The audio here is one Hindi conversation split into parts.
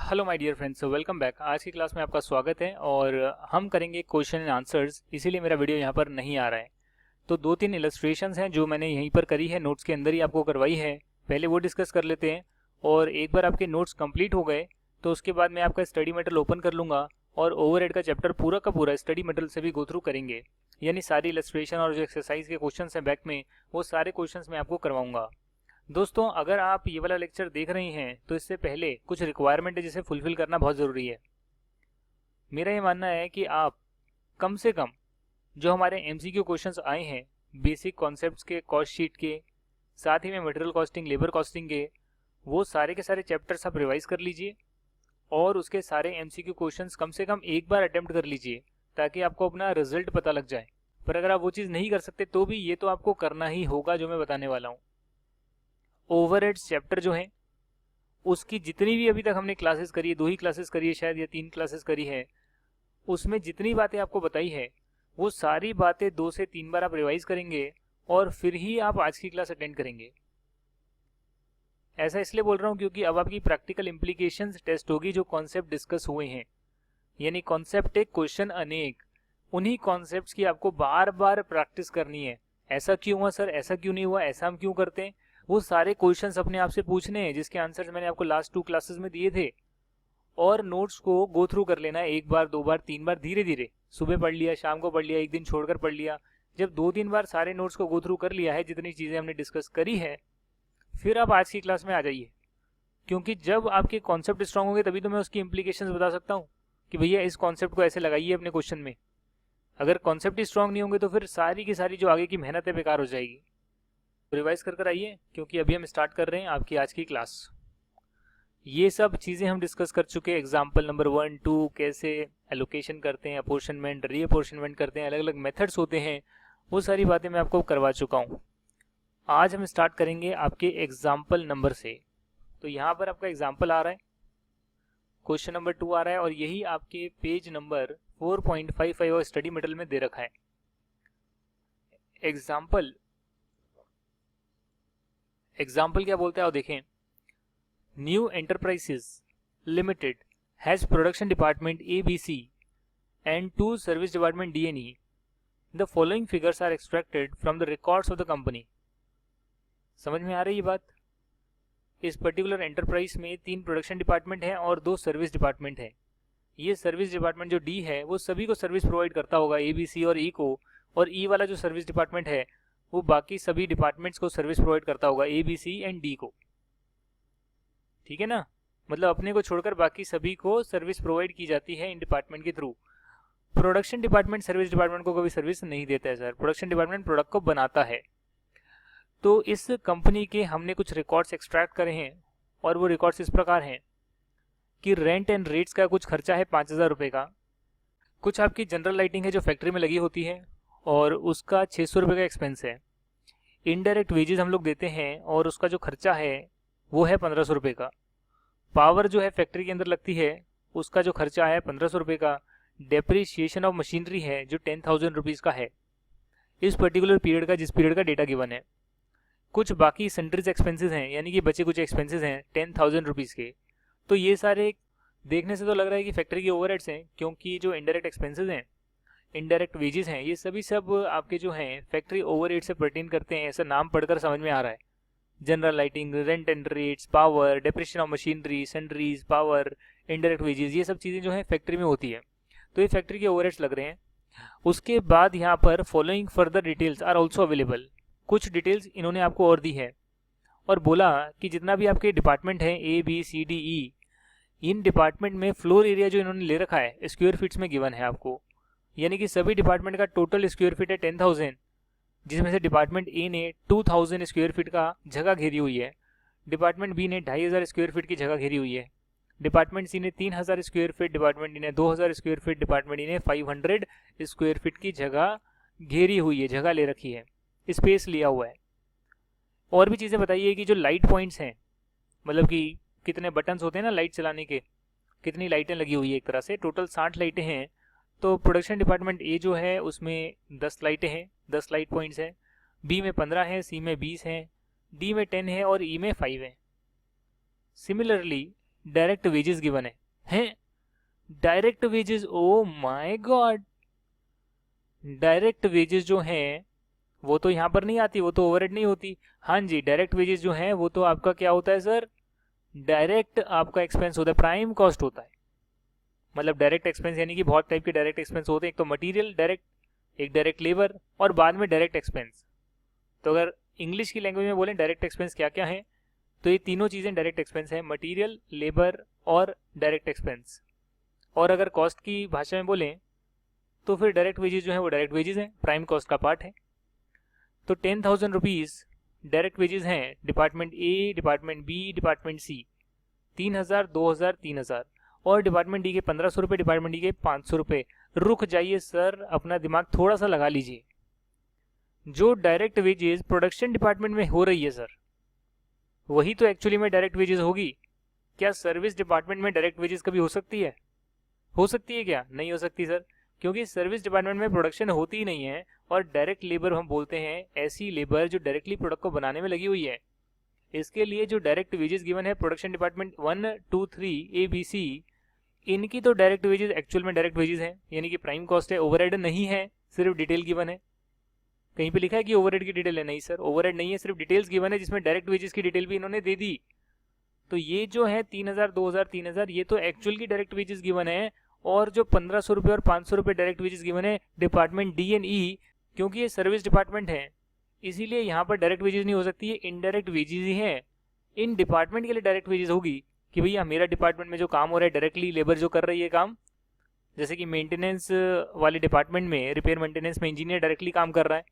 Hello my dear friends, welcome back. आज की क्लास में आपका स्वागत है और हम करेंगे क्वेश्चन एंड आंसर्स। इसीलिए मेरा वीडियो यहाँ पर नहीं आ रहा है। तो दो तीन इलस्ट्रेशंस हैं जो मैंने यहीं पर करी है, नोट्स के अंदर ही आपको करवाई है। पहले वो डिस्कस कर लेते हैं और एक बार आपके नोट्स कंप्लीट हो गए तो उसके बाद मैं आपका स्टडी मटेरियल ओपन कर लूँगा और ओवरहेड का चैप्टर पूरा का पूरा स्टडी मटेरियल से भी गो थ्रू करेंगे। यानी सारी इलस्ट्रेशन और जो एक्सरसाइज के क्वेश्चन हैं बैक में, वो सारे क्वेश्चन मैं आपको करवाऊंगा। दोस्तों, अगर आप ये वाला लेक्चर देख रहे हैं तो इससे पहले कुछ रिक्वायरमेंट है जिसे फुलफिल करना बहुत ज़रूरी है। मेरा ये मानना है कि आप कम से कम जो हमारे एमसीक्यू क्वेश्चंस आए हैं बेसिक कॉन्सेप्ट्स के, कॉस्ट शीट के, साथ ही में मटेरियल कॉस्टिंग, लेबर कॉस्टिंग के, वो सारे के सारे चैप्टर्स आप रिवाइज कर लीजिए और उसके सारे एमसीक्यू क्वेश्चंस कम से कम एक बार अटेम्प्ट कर लीजिए ताकि आपको अपना रिजल्ट पता लग जाए। पर अगर आप वो चीज़ नहीं कर सकते तो भी ये तो आपको करना ही होगा जो मैं बताने वाला हूँ। ओवरहेड्स चैप्टर जो है उसकी जितनी भी अभी तक हमने क्लासेस करी है, 2 ही क्लासेस करी है शायद या 3 क्लासेस करी है, उसमें जितनी बातें आपको बताई है वो सारी बातें 2 से 3 बार आप रिवाइज करेंगे और फिर ही आप आज की क्लास अटेंड करेंगे। ऐसा इसलिए बोल रहा हूँ क्योंकि अब आपकी प्रैक्टिकल इम्प्लीकेशंस टेस्ट होगी जो कॉन्सेप्ट डिस्कस हुए हैं। यानी कॉन्सेप्ट एक, क्वेश्चन अनेक। उन्हीं कॉन्सेप्ट्स की आपको बार बार प्रैक्टिस करनी है। ऐसा क्यों हुआ सर, ऐसा क्यों नहीं हुआ, ऐसा हम क्यों करते हैं, वो सारे क्वेश्चंस अपने आप से पूछने हैं जिसके आंसर्स मैंने आपको लास्ट 2 क्लासेस में दिए थे। और नोट्स को गो थ्रू कर लेना है 1 बार, 2 बार, 3 बार, धीरे धीरे। सुबह पढ़ लिया, शाम को पढ़ लिया, एक दिन छोड़कर पढ़ लिया। जब 2-3 बार सारे नोट्स को गो थ्रू कर लिया है, जितनी चीज़ें हमने डिस्कस करी है, फिर आप आज की क्लास में आ जाइए। क्योंकि जब आपके कॉन्सेप्ट स्ट्रांग होंगे तभी तो मैं उसकी इम्प्लीकेशंस बता सकता हूँ कि भैया इस कॉन्सेप्ट को ऐसे लगाइए अपने क्वेश्चन में। अगर कॉन्सेप्ट ही स्ट्रांग नहीं होंगे तो फिर सारी की सारी जो आगे की मेहनत है बेकार हो जाएगी। रिवाइज कर आइए क्योंकि अभी हम स्टार्ट कर रहे हैं आपकी आज की क्लास। ये सब चीज़ें हम डिस्कस कर चुके हैं। एग्जाम्पल नंबर 1, 2, कैसे एलोकेशन करते हैं, अपोर्शनमेंट, रीअपोर्शनमेंट करते हैं, अलग अलग मेथड्स होते हैं, वो सारी बातें मैं आपको करवा चुका हूँ। आज हम स्टार्ट करेंगे आपके एग्जाम्पल नंबर से। तो यहाँ पर आपका एग्जाम्पल आ रहा है, क्वेश्चन नंबर 2 आ रहा है और यही आपके पेज नंबर 4.55 और स्टडी मटेरियल में दे रखा है। एग्जाम्पल क्या बोलते हैं और देखें। New enterprises limited has production department ABC and 2 service department D&E. The following figures are extracted from the records of the company. समझ में आ रही है ये बात। इस पर्टिकुलर एंटरप्राइज में 3 प्रोडक्शन डिपार्टमेंट हैं और 2 सर्विस डिपार्टमेंट हैं। ये सर्विस डिपार्टमेंट जो डी है वो सभी को सर्विस प्रोवाइड करता होगा, ABC और E को, और E वाला जो सर्विस डिपार्टमेंट है वो बाकी सभी डिपार्टमेंट्स को सर्विस प्रोवाइड करता होगा, ABC एंड D को। ठीक है ना, मतलब अपने को छोड़कर बाकी सभी को सर्विस प्रोवाइड की जाती है इन डिपार्टमेंट के through. Production department service department को कभी सर्विस नहीं देता है सर, प्रोडक्शन डिपार्टमेंट प्रोडक्ट को बनाता है। तो इस कंपनी के हमने कुछ रिकॉर्ड्स एक्सट्रैक्ट करे हैं और वो रिकॉर्ड्स इस प्रकार हैं कि रेंट एंड रेट्स का कुछ खर्चा है 5,000 रुपये का। कुछ आपकी जनरल लाइटिंग है जो फैक्ट्री में लगी होती है और उसका 600 रुपये का एक्सपेंस है। इनडायरेक्ट वेजेस हम लोग देते हैं और उसका जो खर्चा है वो है 1,500 रुपये का। पावर जो है फैक्ट्री के अंदर लगती है उसका जो खर्चा है 1,500 रुपये का। डेप्रिसिएशन ऑफ मशीनरी है जो 10,000 रुपीज़ का है इस पर्टिकुलर पीरियड का, जिस पीरियड का डेटा गिवन है। कुछ बाकी सेंट्रीज एक्सपेंसेस हैं, यानी कि बचे कुछ एक्सपेंसेस हैं 10,000 रुपीज़ के। तो ये सारे देखने से तो लग रहा है कि फैक्ट्री के ओवरहेड्स हैं, क्योंकि जो इनडायरेक्ट एक्सपेंसेस हैं, इनडायरेक्ट वेजेस हैं, ये सभी सब आपके जो हैं फैक्ट्री ओवरहेड से पर्टेन करते हैं। ऐसा नाम पढ़कर समझ में आ रहा है। General lighting, rent and rates, power, depreciation of machinery, centres, power, indirect wages, ये सब चीज़ें जो है फैक्ट्री में होती है। तो ये फैक्ट्री के ओवरहेड्स लग रहे हैं। उसके बाद यहाँ पर following further details are also available. कुछ डिटेल्स इन्होंने आपको और दी है और बोला कि जितना भी आपके डिपार्टमेंट हैं ABCDE, इन डिपार्टमेंट में फ्लोर एरिया जो इन्होंने ले रखा है स्क्वायर फीट्स में गिवन है आपको। यानी कि सभी डिपार्टमेंट का टोटल स्क्वायर फीट है 10,000, जिसमें से डिपार्टमेंट ए ने 2,000 स्क्वायर फीट का जगह घेरी हुई है, डिपार्टमेंट बी ने 2,500 स्क्वायर फीट की जगह घेरी हुई है, डिपार्टमेंट सी ने 3,000 स्क्वायर फीट, डिपार्टमेंट डी ने 2,000 स्क्वायर फीट, डिपार्टमेंट ई ने 500 स्क्वायर फीट की जगह घेरी हुई है, जगह ले रखी है, स्पेस लिया हुआ है। और भी चीज़ें बताइए कि जो लाइट पॉइंट्स हैं, मतलब कि कितने बटन्स होते हैं ना लाइट चलाने के, कितनी लाइटें लगी हुई है। एक तरह से टोटल 60 लाइटें हैं। तो प्रोडक्शन डिपार्टमेंट ए जो है उसमें 10 लाइटें हैं, 10 लाइट पॉइंट्स हैं। बी में 15 हैं, सी में 20 हैं, डी में 10 है और ई में 5 है। सिमिलरली डायरेक्ट वेजेस गिवन है direct wages, oh my God, direct wages जो हैं वो तो यहाँ पर नहीं आती, वो तो ओवरहेड नहीं होती। हाँ जी, डायरेक्ट वेजेस जो हैं वो तो आपका क्या होता है सर, डायरेक्ट आपका एक्सपेंस होता है, प्राइम कॉस्ट होता है। मतलब डायरेक्ट एक्सपेंस यानी कि बहुत टाइप के डायरेक्ट एक्सपेंस होते हैं, एक तो मटेरियल डायरेक्ट, एक डायरेक्ट लेबर, और बाद में डायरेक्ट एक्सपेंस। तो अगर इंग्लिश की लैंग्वेज में बोलें डायरेक्ट एक्सपेंस क्या क्या है, तो ये तीनों चीज़ें डायरेक्ट एक्सपेंस है, मटेरियल, लेबर और डायरेक्ट एक्सपेंस। और अगर कॉस्ट की भाषा में बोलें तो फिर डायरेक्ट वेजेस जो है वो डायरेक्ट वेजेस हैं, प्राइम कॉस्ट का पार्ट है। तो 10,000 रुपीज़ डायरेक्ट वेजेस हैं department A, department B, department सी 3,000, 2,000, 3,000, और डिपार्टमेंट डी के 1,500 रुपये, डिपार्टमेंट डी के 500 रुपये। रुक जाइए सर, अपना दिमाग थोड़ा सा लगा लीजिए। जो डायरेक्ट वेजेस प्रोडक्शन डिपार्टमेंट में हो रही है सर, वही तो एक्चुअली में डायरेक्ट वेजेस होगी। क्या सर्विस डिपार्टमेंट में डायरेक्ट वेजेस कभी हो सकती है? हो सकती है क्या? नहीं हो सकती सर, क्योंकि सर्विस डिपार्टमेंट में प्रोडक्शन होती ही नहीं है। और डायरेक्ट लेबर हम बोलते हैं ऐसी लेबर जो डायरेक्टली प्रोडक्ट को बनाने में लगी हुई है। इसके लिए जो डायरेक्ट वेजेस गिवन है production department 1, 2, 3 A B C, इनकी तो डायरेक्ट वेजेस एक्चुअल में डायरेक्ट वेजेस हैं, यानी कि प्राइम कॉस्ट है, ओवरहेड नहीं है, सिर्फ डिटेल गिवन है। कहीं पे लिखा है कि ओवरहेड की डिटेल है? नहीं सर, ओवरहेड नहीं है, सिर्फ डिटेल्स गिवन है, जिसमें डायरेक्ट वेजेस की डिटेल भी इन्होंने दे दी। तो ये जो है 3,000, 2,000, 3,000, ये तो एक्चुअल की डायरेक्ट वेजेस गिवन है। और जो 1,500 रुपये और 500 रुपये डायरेक्ट वेजेस गिवन है डिपार्टमेंट डी एंड ई, क्योंकि ये सर्विस डिपार्टमेंट है इसीलिए यहाँ पर डायरेक्ट वेजेस नहीं हो सकती, ये इनडायरेक्ट वेजेस ही है। इन डिपार्टमेंट के लिए डायरेक्ट वेजेस होगी कि भैया मेरा डिपार्टमेंट में जो काम हो रहा है डायरेक्टली लेबर जो कर रही है काम, जैसे कि मेंटेनेंस वाले डिपार्टमेंट में, रिपेयर मेंटेनेंस में इंजीनियर डायरेक्टली काम कर रहा है,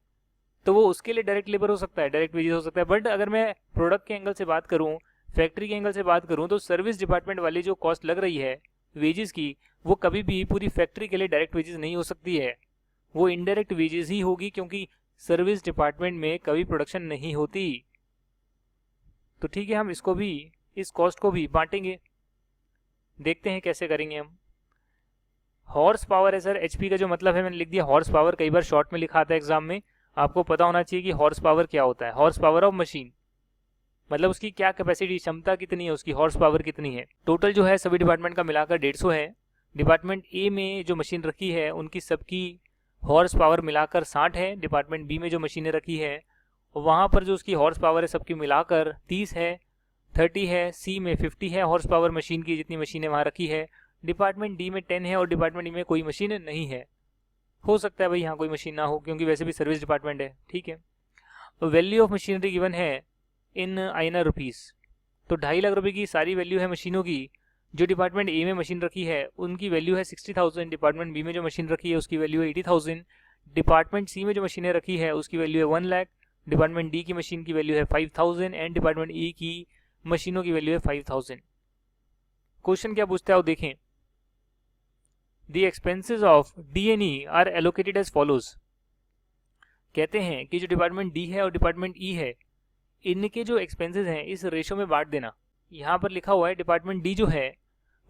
तो वो उसके लिए डायरेक्ट लेबर हो सकता है, डायरेक्ट वेजेस हो सकता है। बट अगर मैं प्रोडक्ट के एंगल से बात करूँ, फैक्ट्री के एंगल से बात करूँ, तो सर्विस डिपार्टमेंट वाली जो कॉस्ट लग रही है वेजेस की, वो कभी भी पूरी फैक्ट्री के लिए डायरेक्ट वेजेस नहीं हो सकती है, वो इनडायरेक्ट वेजेस ही होगी, क्योंकि सर्विस डिपार्टमेंट में कभी प्रोडक्शन नहीं होती। तो ठीक है, हम इसको भी, इस कॉस्ट को भी बांटेंगे, देखते हैं कैसे करेंगे हम। हॉर्स पावर है सर, एचपी का जो मतलब है मैंने लिख दिया हॉर्स पावर, कई बार शॉर्ट में लिखा आता है एग्जाम में, आपको पता होना चाहिए कि हॉर्स पावर क्या होता है। हॉर्स पावर ऑफ मशीन मतलब उसकी क्या कैपेसिटी, क्षमता कितनी है, उसकी हॉर्स पावर कितनी है। टोटल जो है सभी डिपार्टमेंट का मिलाकर 150 है। डिपार्टमेंट ए में जो मशीन रखी है उनकी सबकी हॉर्स पावर मिलाकर 60 है। डिपार्टमेंट बी में जो मशीनें रखी है वहाँ पर जो उसकी हॉर्स पावर है सबकी मिलाकर 30 है, 30 है। सी में 50 है हॉर्स पावर मशीन की, जितनी मशीनें वहाँ रखी है। डिपार्टमेंट डी में 10 है और डिपार्टमेंट डी में कोई मशीन नहीं है। हो सकता है भाई यहाँ कोई मशीन ना हो, क्योंकि वैसे भी सर्विस डिपार्टमेंट है, ठीक है। वैल्यू ऑफ मशीनरी गिवन है इन INR रुपीज़, तो 2.5 लाख रुपए की सारी वैल्यू है मशीनों की। जो डिपार्टमेंट ए में मशीन रखी है उनकी वैल्यू है 60,000, डिपार्टमेंट बी में जो मशीन रखी है उसकी वैल्यू है 80,000, डिपार्टमेंट सी में जो मशीनें रखी है उसकी वैल्यू है 1 लाख, डिपार्टमेंट डी की मशीन की वैल्यू है 5,000 एंड डिपार्टमेंट ई की मशीनों की वैल्यू है 5,000। क्वेश्चन क्या पूछता है वो देखें। The expenses of D&E are allocated as follows. कहते हैं कि जो डिपार्टमेंट डी है और डिपार्टमेंट ई है इनके जो एक्सपेंसेस हैं इस रेशो में बांट देना। यहाँ पर लिखा हुआ है डिपार्टमेंट डी जो है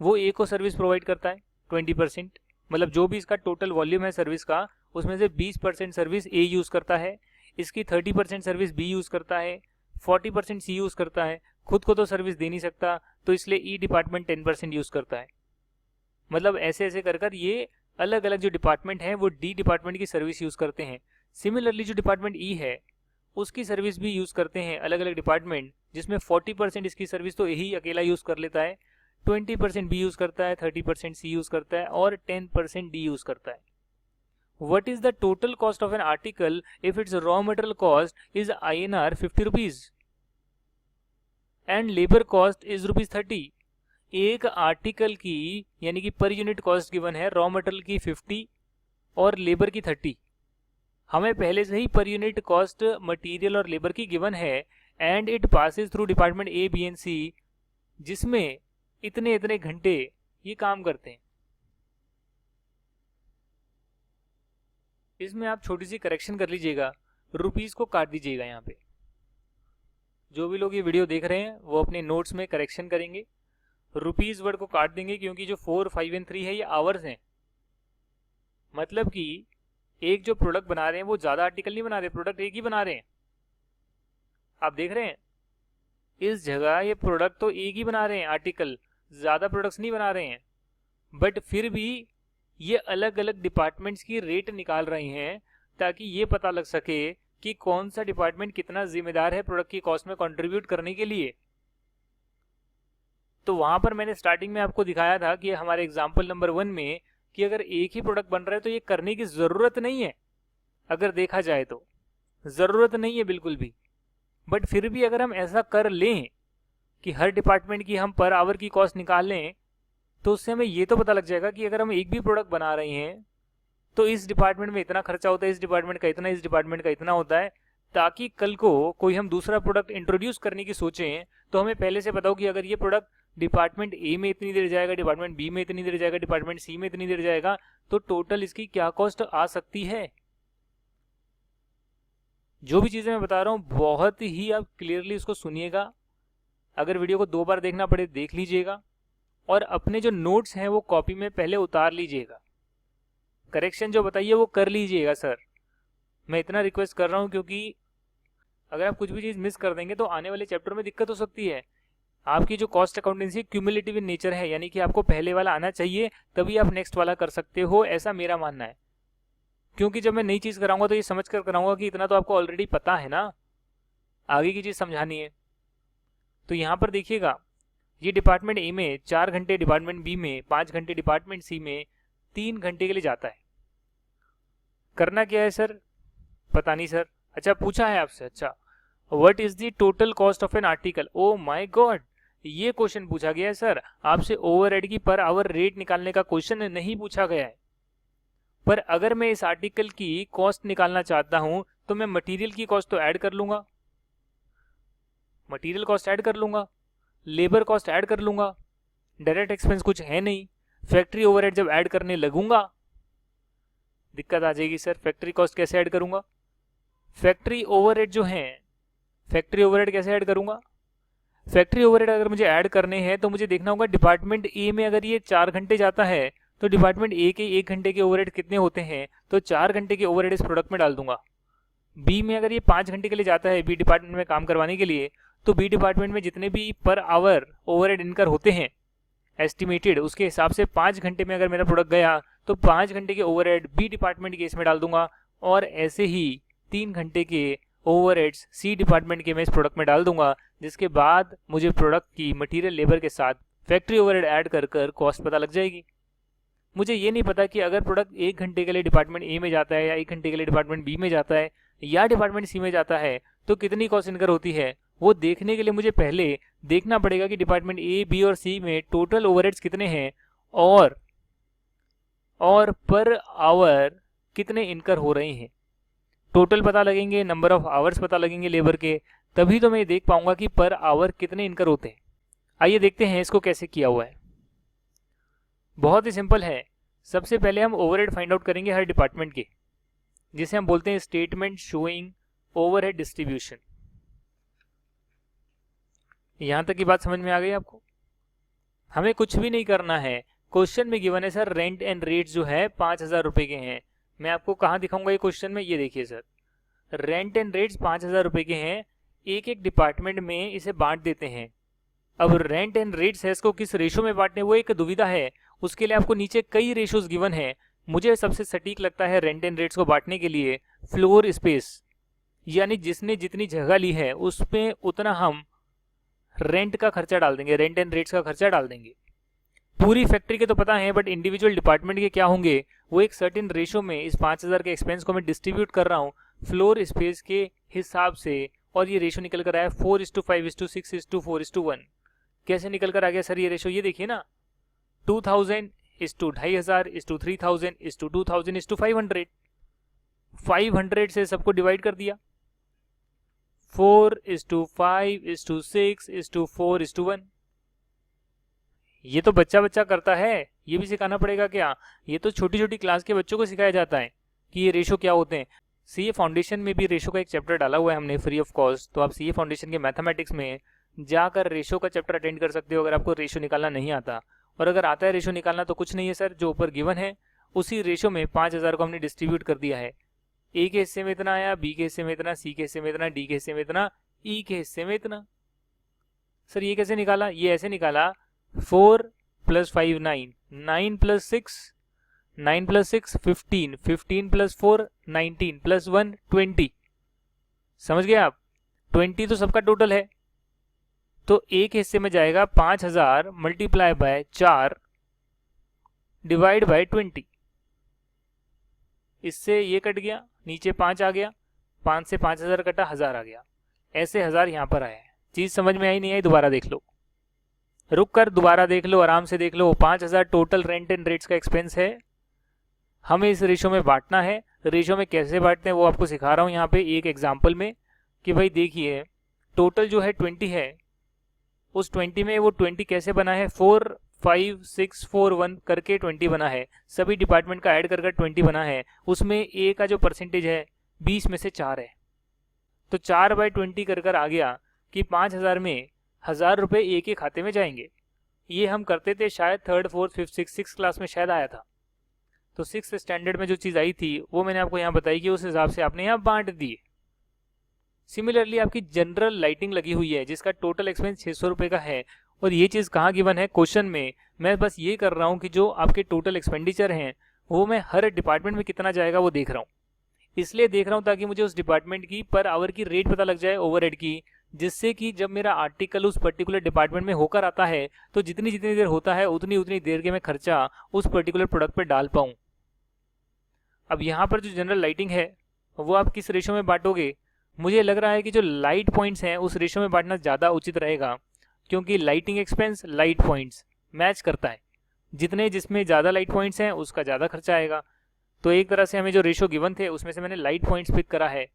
वो ए को सर्विस प्रोवाइड करता है 20%, मतलब जो भी इसका टोटल वॉल्यूम है सर्विस का उसमें से 20% सर्विस ए यूज़ करता है, इसकी 30% सर्विस बी यूज़ करता है, 40% सी यूज़ करता है। खुद को तो सर्विस दे नहीं सकता तो इसलिए ई डिपार्टमेंट 10% यूज़ करता है। मतलब ऐसे ऐसे कर कर ये अलग अलग जो डिपार्टमेंट हैं वो डी डिपार्टमेंट की सर्विस यूज़ करते हैं। सिमिलरली जो डिपार्टमेंट ई है उसकी सर्विस भी यूज़ करते हैं अलग अलग डिपार्टमेंट, जिसमें 40% इसकी सर्विस तो यही अकेला यूज़ कर लेता है, 20% बी यूज़ करता है, 30% सी यूज़ करता है और 10% डी यूज़ करता है। What is the total cost of an article if its raw material cost is INR 50 rupees and labor cost is rupees 30? एक आर्टिकल की यानी कि पर यूनिट कॉस्ट गिवन है, रॉ मटेरियल की 50 और लेबर की 30। हमें पहले से ही पर यूनिट कॉस्ट मटेरियल और लेबर की गिवन है and it passes through department A B and C, जिसमें इतने इतने घंटे ये काम करते हैं। इसमें आप छोटी सी करेक्शन कर लीजिएगा, रुपीस को काट दीजिएगा। यहाँ पे जो भी लोग ये वीडियो देख रहे हैं वो अपने नोट्स में करेक्शन करेंगे, रुपीस वर्ड को काट देंगे, क्योंकि जो 4, 5 एंड 3 है ये आवर्स हैं। मतलब कि एक जो प्रोडक्ट बना रहे हैं वो ज्यादा आर्टिकल नहीं बना रहे, प्रोडक्ट एक ही बना रहे हैं। आप देख रहे हैं इस जगह ये प्रोडक्ट तो एक ही बना रहे हैं, आर्टिकल ज़्यादा प्रोडक्ट्स नहीं बना रहे हैं, बट फिर भी ये अलग अलग डिपार्टमेंट्स की रेट निकाल रहे हैं ताकि ये पता लग सके कि कौन सा डिपार्टमेंट कितना जिम्मेदार है प्रोडक्ट की कॉस्ट में कंट्रीब्यूट करने के लिए। तो वहां पर मैंने स्टार्टिंग में आपको दिखाया था कि हमारे एग्जाम्पल नंबर 1 में कि अगर एक ही प्रोडक्ट बन रहा है तो ये करने की ज़रूरत नहीं है, अगर देखा जाए तो ज़रूरत नहीं है बिल्कुल भी। बट फिर भी अगर हम ऐसा कर लें कि हर डिपार्टमेंट की हम पर आवर की कॉस्ट निकाल लें तो उससे हमें ये तो पता लग जाएगा कि अगर हम एक भी प्रोडक्ट बना रहे हैं तो इस डिपार्टमेंट में इतना खर्चा होता है, इस डिपार्टमेंट का इतना, इस डिपार्टमेंट का इतना होता है, ताकि कल को कोई हम दूसरा प्रोडक्ट इंट्रोड्यूस करने की सोचें तो हमें पहले से पता हो कि अगर ये प्रोडक्ट डिपार्टमेंट ए में इतनी देर जाएगा, डिपार्टमेंट बी में इतनी देर जाएगा, डिपार्टमेंट सी में इतनी देर जाएगा, तो टोटल इसकी क्या कॉस्ट आ सकती है। जो भी चीज़ें मैं बता रहा हूँ बहुत ही आप क्लियरली उसको सुनिएगा, अगर वीडियो को 2 बार देखना पड़े देख लीजिएगा, और अपने जो नोट्स हैं वो कॉपी में पहले उतार लीजिएगा, करेक्शन जो बताइए वो कर लीजिएगा सर। मैं इतना रिक्वेस्ट कर रहा हूँ क्योंकि अगर आप कुछ भी चीज़ मिस कर देंगे तो आने वाले चैप्टर में दिक्कत हो सकती है। आपकी जो cost accountancy cumulative in nature है, यानी कि आपको पहले वाला आना चाहिए तभी आप नेक्स्ट वाला कर सकते हो, ऐसा मेरा मानना है। क्योंकि जब मैं नई चीज़ कराऊंगा तो ये समझ कर कराऊंगा कि इतना तो आपको ऑलरेडी पता है ना, आगे की चीज़ समझानी है। तो यहाँ पर देखिएगा, ये डिपार्टमेंट ए में 4 घंटे, डिपार्टमेंट बी में 5 घंटे, डिपार्टमेंट सी में 3 घंटे के लिए जाता है। करना क्या है सर? पता नहीं सर। अच्छा पूछा है आपसे, अच्छा what is the total cost of an article. Oh my God, ये क्वेश्चन पूछा गया है सर आपसे। ओवरहेड की पर आवर रेट निकालने का क्वेश्चन नहीं पूछा गया है। पर अगर मैं इस आर्टिकल की कॉस्ट निकालना चाहता हूं तो मैं मटेरियल की कॉस्ट तो ऐड कर लूंगा, मटेरियल कॉस्ट ऐड कर लूंगा, लेबर कॉस्ट ऐड कर लूंगा, डायरेक्ट एक्सपेंस कुछ है नहीं। फैक्ट्री ओवरहेड जब ऐड करने लगूंगा दिक्कत आ जाएगी सर, फैक्ट्री कॉस्ट कैसे ऐड करूंगा? फैक्ट्री ओवरहेड जो है, फैक्ट्री ओवरहेड कैसे ऐड करूंगा? फैक्ट्री ओवरहेड अगर मुझे ऐड करने हैं तो मुझे देखना होगा डिपार्टमेंट ए में अगर ये 4 घंटे जाता है तो डिपार्टमेंट ए के 1 घंटे के ओवरहेड कितने होते हैं, तो 4 घंटे के ओवरहेड इस प्रोडक्ट में डाल दूंगा। बी में अगर ये 5 घंटे के लिए जाता है बी डिपार्टमेंट में काम करवाने के लिए, तो बी डिपार्टमेंट में जितने भी पर आवर ओवरहेड इनकर होते हैं एस्टिमेटेड, उसके हिसाब से 5 घंटे में अगर मेरा प्रोडक्ट गया तो 5 घंटे के ओवरहेड बी डिपार्टमेंट के इसमें डाल दूंगा, और ऐसे ही 3 घंटे के ओवरहेड्स सी डिपार्टमेंट के मैं इस प्रोडक्ट में डाल दूंगा, जिसके बाद मुझे प्रोडक्ट की मटेरियल लेबर के साथ फैक्ट्री ओवरहेड ऐड कर कर कॉस्ट पता लग जाएगी। मुझे ये नहीं पता कि अगर प्रोडक्ट 1 घंटे के लिए डिपार्टमेंट ए में जाता है या 1 घंटे के लिए डिपार्टमेंट बी में जाता है या डिपार्टमेंट सी में जाता है तो कितनी कॉस्ट इनकर होती है। वो देखने के लिए मुझे पहले देखना पड़ेगा कि डिपार्टमेंट ए, बी और सी में टोटल ओवरहेड्स कितने हैं और पर आवर कितने इनकर हो रहे हैं। टोटल पता लगेंगे, नंबर ऑफ आवर्स पता लगेंगे लेबर के, तभी तो मैं देख पाऊंगा कि पर आवर कितने इनकर होते हैं। आइए देखते हैं इसको कैसे किया हुआ है। बहुत ही सिंपल है। सबसे पहले हम ओवरहेड फाइंड आउट करेंगे हर डिपार्टमेंट के, जिसे हम बोलते हैं स्टेटमेंट शोइंग ओवरहेड डिस्ट्रीब्यूशन। यहां तक की बात समझ में आ गई आपको? हमें कुछ भी नहीं करना है। क्वेश्चन में गिवन है सर रेंट एंड रेट जो है 5,000 रुपए के हैं। मैं आपको कहाँ दिखाऊंगा ये क्वेश्चन में, ये देखिए सर, रेंट एंड रेट्स 5,000 रुपए के हैं। एक एक डिपार्टमेंट में इसे बांट देते हैं। अब रेंट एंड रेट्स है, इसको किस रेशो में बांटने वो एक दुविधा है। उसके लिए आपको नीचे कई रेशोज गिवन है। मुझे सबसे सटीक लगता है रेंट एंड रेट्स को बांटने के लिए फ्लोर स्पेस, यानी जिसने जितनी जगह ली है उसमें उतना हम रेंट का खर्चा डाल देंगे, रेंट एंड रेट्स का खर्चा डाल देंगे। पूरी फैक्ट्री के तो पता है, बट इंडिविजुअल डिपार्टमेंट के क्या होंगे वो एक सर्टेन रेशो में इस 5,000 के एक्सपेंस को मैं डिस्ट्रीब्यूट कर रहा हूँ फ्लोर स्पेस के हिसाब से, और ये रेशो निकल कर आया 4:5:6:4:1। कैसे निकल कर आ गया सर ये रेशो? ये देखिए ना, 2000 is to 2,500 is to 3,000 is to 2,000 is to 500। 500 से सबको डिवाइड कर दिया, 4:5:6:4:1। ये तो बच्चा बच्चा करता है, ये भी सिखाना पड़ेगा क्या? ये तो छोटी छोटी क्लास के बच्चों को सिखाया जाता है कि ये रेशो क्या होते हैं। सीए फाउंडेशन में भी रेशो का एक चैप्टर डाला हुआ है हमने फ्री ऑफ कॉस्ट, तो आप सीए फाउंडेशन के मैथमेटिक्स में जाकर रेशो का चैप्टर अटेंड कर सकते हो अगर आपको रेशो निकालना नहीं आता। और अगर आता है रेशो निकालना तो कुछ नहीं है सर, जो ऊपर गिवन है उसी रेशो में 5,000 को हमने डिस्ट्रीब्यूट कर दिया है। ए के हिस्से में इतना आया, बी के हिस्से में इतना, सी के हिस्से में इतना, डी के हिस्से में इतना, ई के हिस्से में इतना। सर ये कैसे निकाला? ये ऐसे निकाला 4 + 5 9, 9 + 6, 9 + 6 15, 15 + 4 19 + 1 20। समझ गए आप? 20 तो सबका टोटल है, तो एक हिस्से में जाएगा 5000 × 4 डिवाइड बाय 20। इससे ये कट गया, नीचे 5 आ गया, 5 से 5000 कटा, 1000 आ गया। ऐसे 1000 यहाँ पर आया है। चीज समझ में आई नहीं आई? दोबारा देख लो, रुक कर दोबारा देख लो, आराम से देख लो। 5000 टोटल रेंट एंड रेट्स का एक्सपेंस है, हमें इस रेशो में बांटना है। रेशो में कैसे बांटते हैं वो आपको सिखा रहा हूँ यहाँ पे एक एग्जाम्पल में, कि भाई देखिए टोटल जो है 20 है, उस 20 में वो 20 कैसे बना है, 4 5 6 4 1 करके 20 बना है। सभी डिपार्टमेंट का ऐड कर 20 बना है। उसमें ए का जो परसेंटेज है 20 में से 4 है, तो 4/20 कर आ गया कि 5000 में 1000 रुपये ए के खाते में जाएंगे। ये हम करते थे शायद 3rd 4th 5th 6th class में शायद आया था। तो 6th स्टैंडर्ड में जो चीज़ आई थी वो मैंने आपको यहाँ बताई कि उस हिसाब से आपने यहाँ बांट दिए। सिमिलरली आपकी जनरल लाइटिंग लगी हुई है जिसका टोटल एक्सपेंस 600 रुपये का है, और ये चीज़ कहाँ गिवन है क्वेश्चन में। मैं बस ये कर रहा हूँ कि जो आपके टोटल एक्सपेंडिचर हैं वो मैं हर डिपार्टमेंट में कितना जाएगा वो देख रहा हूँ। इसलिए देख रहा हूँ ताकि मुझे उस डिपार्टमेंट की पर आवर की रेट पता लग जाए ओवरहेड की, जिससे कि जब मेरा आर्टिकल उस पर्टिकुलर डिपार्टमेंट में होकर आता है तो जितनी जितनी देर होता है उतनी देर के मैं खर्चा उस पर्टिकुलर प्रोडक्ट पे डाल पाऊँ। अब यहाँ पर जो जनरल लाइटिंग है वो आप किस रेशो में बांटोगे? मुझे लग रहा है कि जो लाइट पॉइंट्स हैं उस रेशो में बांटना ज़्यादा उचित रहेगा, क्योंकि lighting expense light points match करता है। जितने जिसमें ज़्यादा लाइट पॉइंट्स हैं उसका ज़्यादा खर्चा आएगा। तो एक तरह से हमें जो रेशो गिवन थे उसमें से मैंने लाइट पॉइंट्स पिक करा है,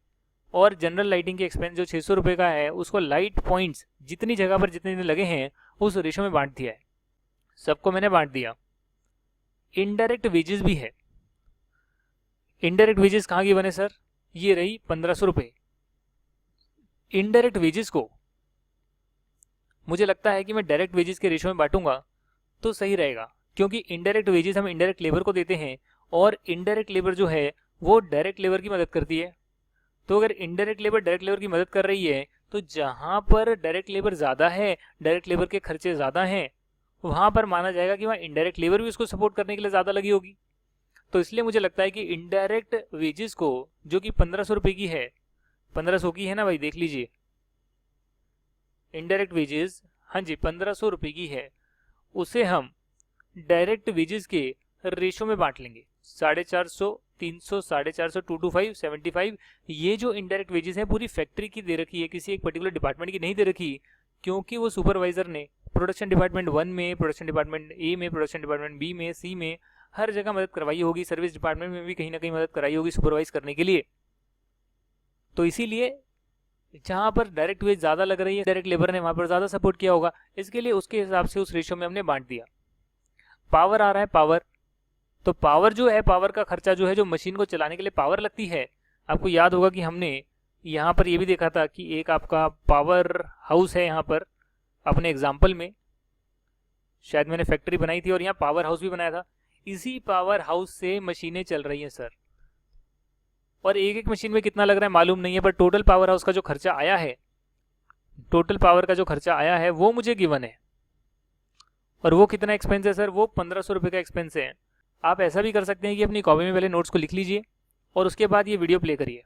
और जनरल लाइटिंग के एक्सपेंस जो 600 रुपये का है उसको लाइट पॉइंट्स जितनी जगह पर जितने लगे हैं उस रेशो में बांट दिया है। सबको मैंने बांट दिया। इनडायरेक्ट वेजेस भी है। इनडायरेक्ट वेजेस कहाँ गिवन है सर? ये रही 1500 रुपये। इनडायरेक्ट वेजेस को मुझे लगता है कि मैं डायरेक्ट वेजेस के रेशो में बांटूंगा तो सही रहेगा, क्योंकि इनडायरेक्ट वेजेस हम इनडायरेक्ट लेबर को देते हैं और इनडायरेक्ट लेबर जो है वो डायरेक्ट लेबर की मदद करती है। तो अगर इनडायरेक्ट लेबर डायरेक्ट लेबर की मदद कर रही है तो जहां पर डायरेक्ट लेबर ज़्यादा है, डायरेक्ट लेबर के खर्चे ज़्यादा हैं, वहां पर माना जाएगा कि वहाँ इनडायरेक्ट लेबर भी उसको सपोर्ट करने के लिए ज़्यादा लगी होगी। तो इसलिए मुझे लगता है कि इनडायरेक्ट वेजेस को, जो कि 1500 रुपये की है, 1500 की है ना भाई, देख लीजिए इनडायरेक्ट वेजेस, हाँ जी 1500 रुपये की है, उसे हम डायरेक्ट वेजेस के रेशो में बांट लेंगे। 450, 300, 450, 225, 75। ये जो इनडायरेक्ट वेजेस है पूरी फैक्ट्री की दे रखी है, किसी एक पर्टिकुलर डिपार्टमेंट की नहीं दे रखी, क्योंकि वो सुपरवाइजर ने प्रोडक्शन डिपार्टमेंट 1 में, प्रोडक्शन डिपार्टमेंट ए में, प्रोडक्शन डिपार्टमेंट बी में, सी में, हर जगह मदद करवाई होगी। सर्विस डिपार्टमेंट में भी कहीं ना कहीं मदद कराई होगी सुपरवाइज करने के लिए। तो इसीलिए जहां पर डायरेक्ट वेज ज़्यादा लग रही है, डायरेक्ट लेबर ने वहां पर ज़्यादा सपोर्ट किया होगा, इसके लिए उसके हिसाब से उस रेशो में हमने बांट दिया। पावर आ रहा है, पावर, तो पावर जो है, पावर का खर्चा जो है, जो मशीन को चलाने के लिए पावर लगती है, आपको याद होगा कि हमने यहाँ पर ये भी देखा था कि एक आपका पावर हाउस है यहाँ पर अपने एग्जाम्पल में, शायद मैंने फैक्ट्री बनाई थी और यहाँ पावर हाउस भी बनाया था। इसी पावर हाउस से मशीनें चल रही हैं सर, और एक एक मशीन में कितना लग रहा है मालूम नहीं है, पर टोटल पावर हाउस का जो खर्चा आया है, टोटल पावर का जो खर्चा आया है वो मुझे गिवन है। और वो कितना एक्सपेंस है सर? वो 1500 रुपये का एक्सपेंस है। आप ऐसा भी कर सकते हैं कि अपनी कॉपी में पहले नोट्स को लिख लीजिए और उसके बाद ये वीडियो प्ले करिए।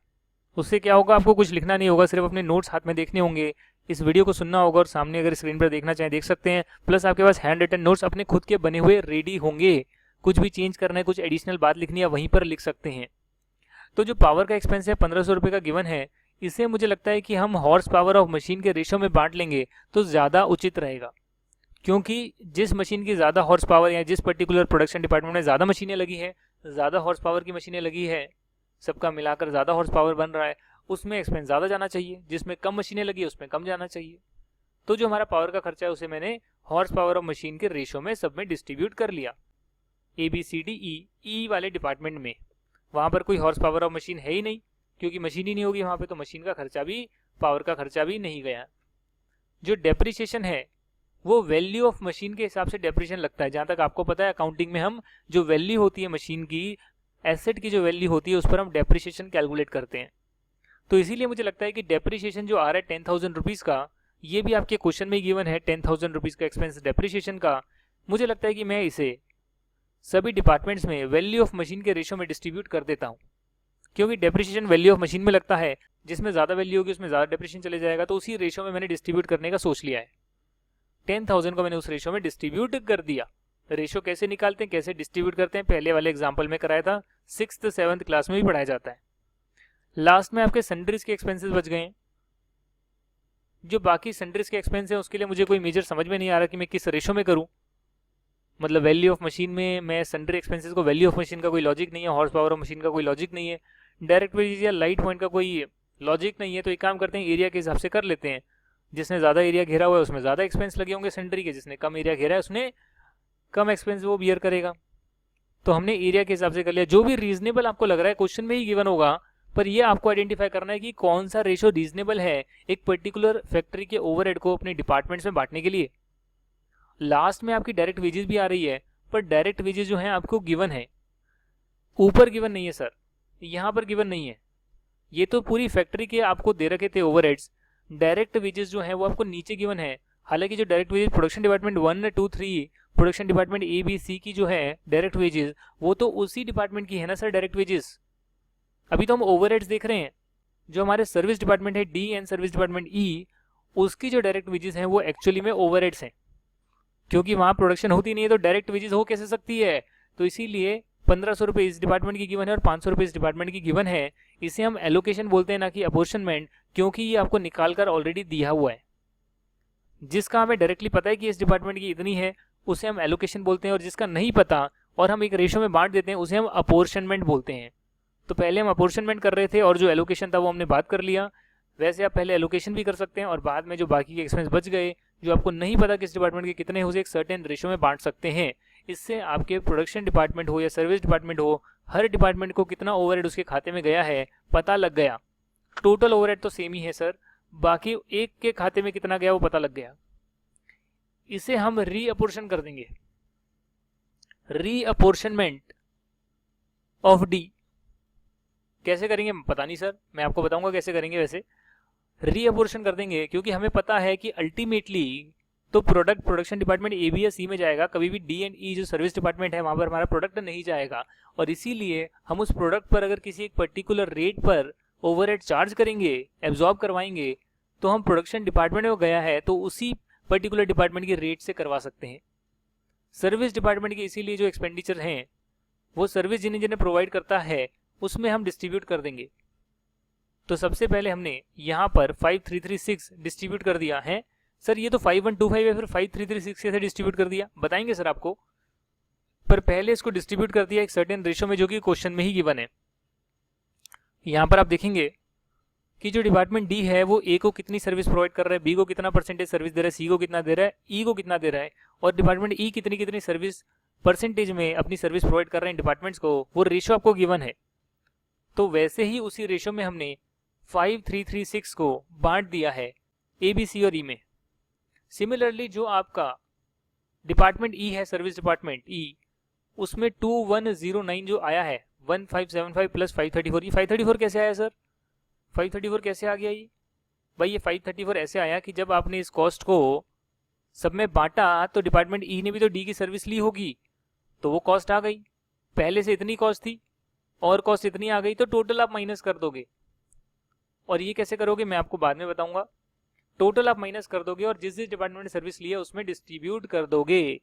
उससे क्या होगा, आपको कुछ लिखना नहीं होगा, सिर्फ अपने नोट्स हाथ में देखने होंगे, इस वीडियो को सुनना होगा और सामने अगर स्क्रीन पर देखना चाहें देख सकते हैं। प्लस आपके पास हैंड रिटन नोट्स अपने खुद के बने हुए रेडी होंगे। कुछ भी चेंज करना है, कुछ एडिशनल बात लिखनी है, वहीं पर लिख सकते हैं। तो जो पावर का एक्सपेंस है 1500 रुपये का गिवन है, इसे मुझे लगता है कि हम हॉर्स पावर ऑफ मशीन के रेशो में बांट लेंगे तो ज़्यादा उचित रहेगा, क्योंकि जिस मशीन की ज़्यादा हॉर्स पावर या जिस पर्टिकुलर प्रोडक्शन डिपार्टमेंट में ज़्यादा मशीनें लगी है, ज़्यादा हॉर्स पावर की मशीनें लगी है, सबका मिलाकर ज़्यादा हॉर्स पावर बन रहा है, उसमें एक्सपेंस ज़्यादा जाना चाहिए। जिसमें कम मशीनें लगी उसमें कम जाना चाहिए। तो जो हमारा पावर का खर्चा है उसे मैंने हॉर्स पावर ऑफ मशीन के रेशो में सब में डिस्ट्रीब्यूट कर लिया। ABCD E वाले डिपार्टमेंट में वहाँ पर कोई हॉर्स पावर ऑफ मशीन है ही नहीं, क्योंकि मशीन ही नहीं होगी वहाँ पे, तो मशीन का खर्चा भी, पावर का खर्चा भी नहीं गया। जो डेप्रिसिएशन है वो वैल्यू ऑफ मशीन के हिसाब से डेप्रिसिएशन लगता है। जहाँ तक आपको पता है अकाउंटिंग में हम जो वैल्यू होती है मशीन की, एसेट की जो वैल्यू होती है, उस पर हम डेप्रिसिएशन कैलकुलेट करते हैं। तो इसीलिए मुझे लगता है कि डेप्रिसिएशन जो आ रहा है 10,000 रुपीज़ का, ये भी आपके क्वेश्चन में गिवन है 10,000 रुपीज़ का एक्सपेंस डेप्रिसिएशन का। मुझे लगता है कि मैं इसे सभी डिपार्टमेंट्स में वैल्यू ऑफ मशीन के रेशो में डिस्ट्रीब्यूट कर देता हूँ, क्योंकि डेप्रिसिएशन वैल्यू ऑफ मशीन में लगता है, जिसमें ज़्यादा वैल्यू होगी उसमें ज़्यादा डेप्रिसिएशन चले जाएगा, तो उसी रेशो में मैंने डिस्ट्रीब्यूट करने का सोच लिया है। 10,000 को मैंने उस रेशो में डिस्ट्रीब्यूट कर दिया। रेशो कैसे निकालते हैं, कैसे डिस्ट्रीब्यूट करते हैं, पहले वाले एग्जाम्पल में कराया था, 6th 7th क्लास में भी पढ़ाया जाता है। लास्ट में आपके सन्ड्रीज के एक्सपेंसेस बच गए हैं। जो बाकी सन्ड्रीज के एक्सपेंस है उसके लिए मुझे कोई मेजर समझ में नहीं आ रहा कि मैं किस रेशो में करूं। मतलब वैल्यू ऑफ मशीन में मैं सन्ड्री एक्सपेंसेस को, वैल्यू ऑफ मशीन का कोई लॉजिक नहीं है, हॉर्स पावर ऑफ मशीन का कोई लॉजिक नहीं है, डायरेक्ट वेजेस या लाइट पॉइंट का कोई लॉजिक नहीं है। तो एक काम करते हैं, एरिया के हिसाब से कर लेते हैं। जिसने ज़्यादा एरिया घेरा हुआ है उसमें ज़्यादा एक्सपेंस लगे होंगे सन्ड्री के, जिसने कम एरिया घेरा है उसने कम एक्सपेंस वो बियर करेगा। तो हमने एरिया के हिसाब से कर लिया। जो भी रीजनेबल आपको लग रहा है क्वेश्चन में ही गिवन होगा, पर ये आपको आइडेंटिफाई करना है कि कौन सा रेशो रीजनेबल है एक पर्टिकुलर फैक्ट्री के ओवरहेड को अपने डिपार्टमेंट्स में बांटने के लिए। लास्ट में आपकी डायरेक्ट वेजेस भी आ रही है, पर डायरेक्ट वेजेस जो है आपको गिवन है, ऊपर गिवन नहीं है सर, यहाँ पर गिवन नहीं है। ये तो पूरी फैक्ट्री के आपको दे रखे थे ओवरहेड्स। डायरेक्ट वेजेस जो है वो आपको नीचे गिवन है। हालांकि जो direct wages production department 1, 2, 3, production department A, B, C की जो है डायरेक्ट वेजेस, वो तो उसी डिपार्टमेंट की है ना सर डायरेक्ट वेजेस। अभी तो हम ओवरहेड्स देख रहे हैं। जो हमारे सर्विस डिपार्टमेंट है डी एंड सर्विस डिपार्टमेंट ई, उसकी जो डायरेक्ट वेजेस हैं वो एक्चुअली में ओवरहेड्स हैं, क्योंकि वहां प्रोडक्शन होती नहीं है तो डायरेक्ट वेजेस हो कैसे सकती है। तो इसीलिए 1,500 रुपये इस डिपार्टमेंट की गिवन है और 500 रुपये इस डिपार्टमेंट की गिवन है। इसे हम एलोकेशन बोलते हैं, ना कि अपॉर्शनमेंट, क्योंकि ये आपको निकाल कर ऑलरेडी दिया हुआ है। जिसका हमें डायरेक्टली पता है कि इस डिपार्टमेंट की इतनी है उसे हम एलोकेशन बोलते हैं, और जिसका नहीं पता और हम एक रेशो में बांट देते हैं उसे हम अपॉर्शनमेंट बोलते हैं। तो पहले हम अपॉर्शनमेंट कर रहे थे और जो एलोकेशन था वो हमने बात कर लिया। वैसे आप पहले एलोकेशन भी कर सकते हैं और बाद में जो बाकी के एक्सपेंस बच गए, जो आपको नहीं पता किस डिपार्टमेंट के कितने, उसे एक सर्टेन रेशो में बांट सकते हैं। इससे आपके प्रोडक्शन डिपार्टमेंट हो या सर्विस डिपार्टमेंट हो, हर डिपार्टमेंट को कितना ओवरहेड उसके खाते में गया है पता लग गया। टोटल ओवरहेड तो सेम ही है सर, बाकी एक के खाते में कितना गया वो पता लग गया। इसे हम रीअपोर्शन कर देंगे, रीअपोर्शनमेंट ऑफ डी। कैसे करेंगे पता नहीं सर, मैं आपको बताऊंगा कैसे करेंगे। वैसे रीअपोर्शन कर देंगे क्योंकि हमें पता है कि अल्टीमेटली तो product production department A, B या सी में जाएगा, कभी भी डी एंड ई जो सर्विस डिपार्टमेंट है वहां पर हमारा प्रोडक्ट नहीं जाएगा। और इसीलिए हम उस प्रोडक्ट पर अगर किसी एक पर्टिकुलर रेट पर ओवरहेड चार्ज करेंगे, एब्जॉर्ब करवाएंगे, तो हम प्रोडक्शन डिपार्टमेंट में गया है तो उसी पर्टिकुलर डिपार्टमेंट की रेट से करवा सकते हैं। सर्विस डिपार्टमेंट के इसीलिए जो एक्सपेंडिचर हैं वो सर्विस जिन्हें जिन्हें प्रोवाइड करता है उसमें हम डिस्ट्रीब्यूट कर देंगे। तो सबसे पहले हमने यहाँ पर 5336 डिस्ट्रीब्यूट कर दिया है। सर ये तो 5125 है, फिर 5336 कैसे डिस्ट्रीब्यूट कर दिया बताएंगे सर आपको, पर पहले इसको डिस्ट्रीब्यूट कर दिया एक सर्टेन रेशो में जो कि क्वेश्चन में ही गिवन है। यहाँ पर आप देखेंगे कि जो डिपार्टमेंट डी है वो ए को कितनी सर्विस प्रोवाइड कर रहा है, बी को कितना परसेंटेज सर्विस दे रहा है, सी को कितना दे रहा है, ई को कितना दे रहा है, और डिपार्टमेंट ई कितनी कितनी सर्विस परसेंटेज में अपनी सर्विस प्रोवाइड कर रहे हैं डिपार्टमेंट्स को, वो रेशो आपको गिवन है। तो वैसे ही उसी रेशो में हमने 5336 को बांट दिया है ए, बी, सी और ई में। सिमिलरली जो आपका डिपार्टमेंट ई है, सर्विस डिपार्टमेंट ई, उसमें 2109 जो आया है 1575 प्लस 534, ये 534 कैसे आया सर? 534 कैसे आ गया ये भाई? ये 534 ऐसे आया कि जब आपने इस कॉस्ट को सब में बांटा तो डिपार्टमेंट ई ने भी तो डी की सर्विस ली होगी, तो वो कॉस्ट आ गई। पहले से इतनी कॉस्ट थी और कॉस्ट इतनी आ गई, तो टोटल आप माइनस कर दोगे। और ये कैसे करोगे मैं आपको बाद में बताऊंगा। टोटल आप माइनस कर दोगे और जिस जिस डिपार्टमेंट ने सर्विस ली है उसमें डिस्ट्रीब्यूट कर दोगे।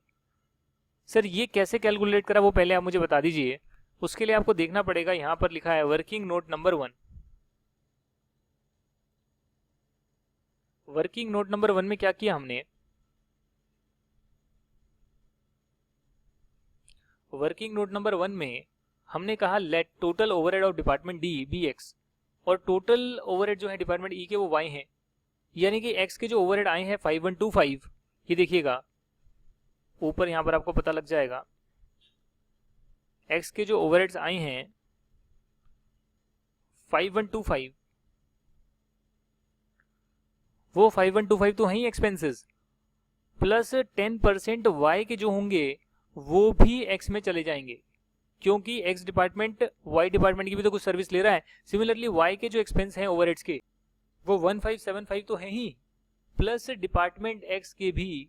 सर ये कैसे कैलकुलेट करा वो पहले आप मुझे बता दीजिए। उसके लिए आपको देखना पड़ेगा, यहाँ पर लिखा है working note number 1। Working note number 1 में क्या किया हमने, वर्किंग नोट नंबर 1 में हमने कहा let total overhead of department D B X, और टोटल ओवरहेड जो है डिपार्टमेंट ई के वो वाई हैं। यानी कि एक्स के जो ओवरहेड आए हैं 5125, ये देखिएगा ऊपर यहाँ पर आपको पता लग जाएगा। एक्स के जो ओवरहेड्स आए हैं 5125, वो 5125 तो हैं एक्सपेंसेस, प्लस 10% वाई के जो होंगे वो भी एक्स में चले जाएंगे, क्योंकि एक्स डिपार्टमेंट वाई डिपार्टमेंट की भी तो कुछ सर्विस ले रहा है। सिमिलरली वाई के जो एक्सपेंस हैं ओवरहेड्स के वो 1575 तो हैं ही, प्लस डिपार्टमेंट एक्स के भी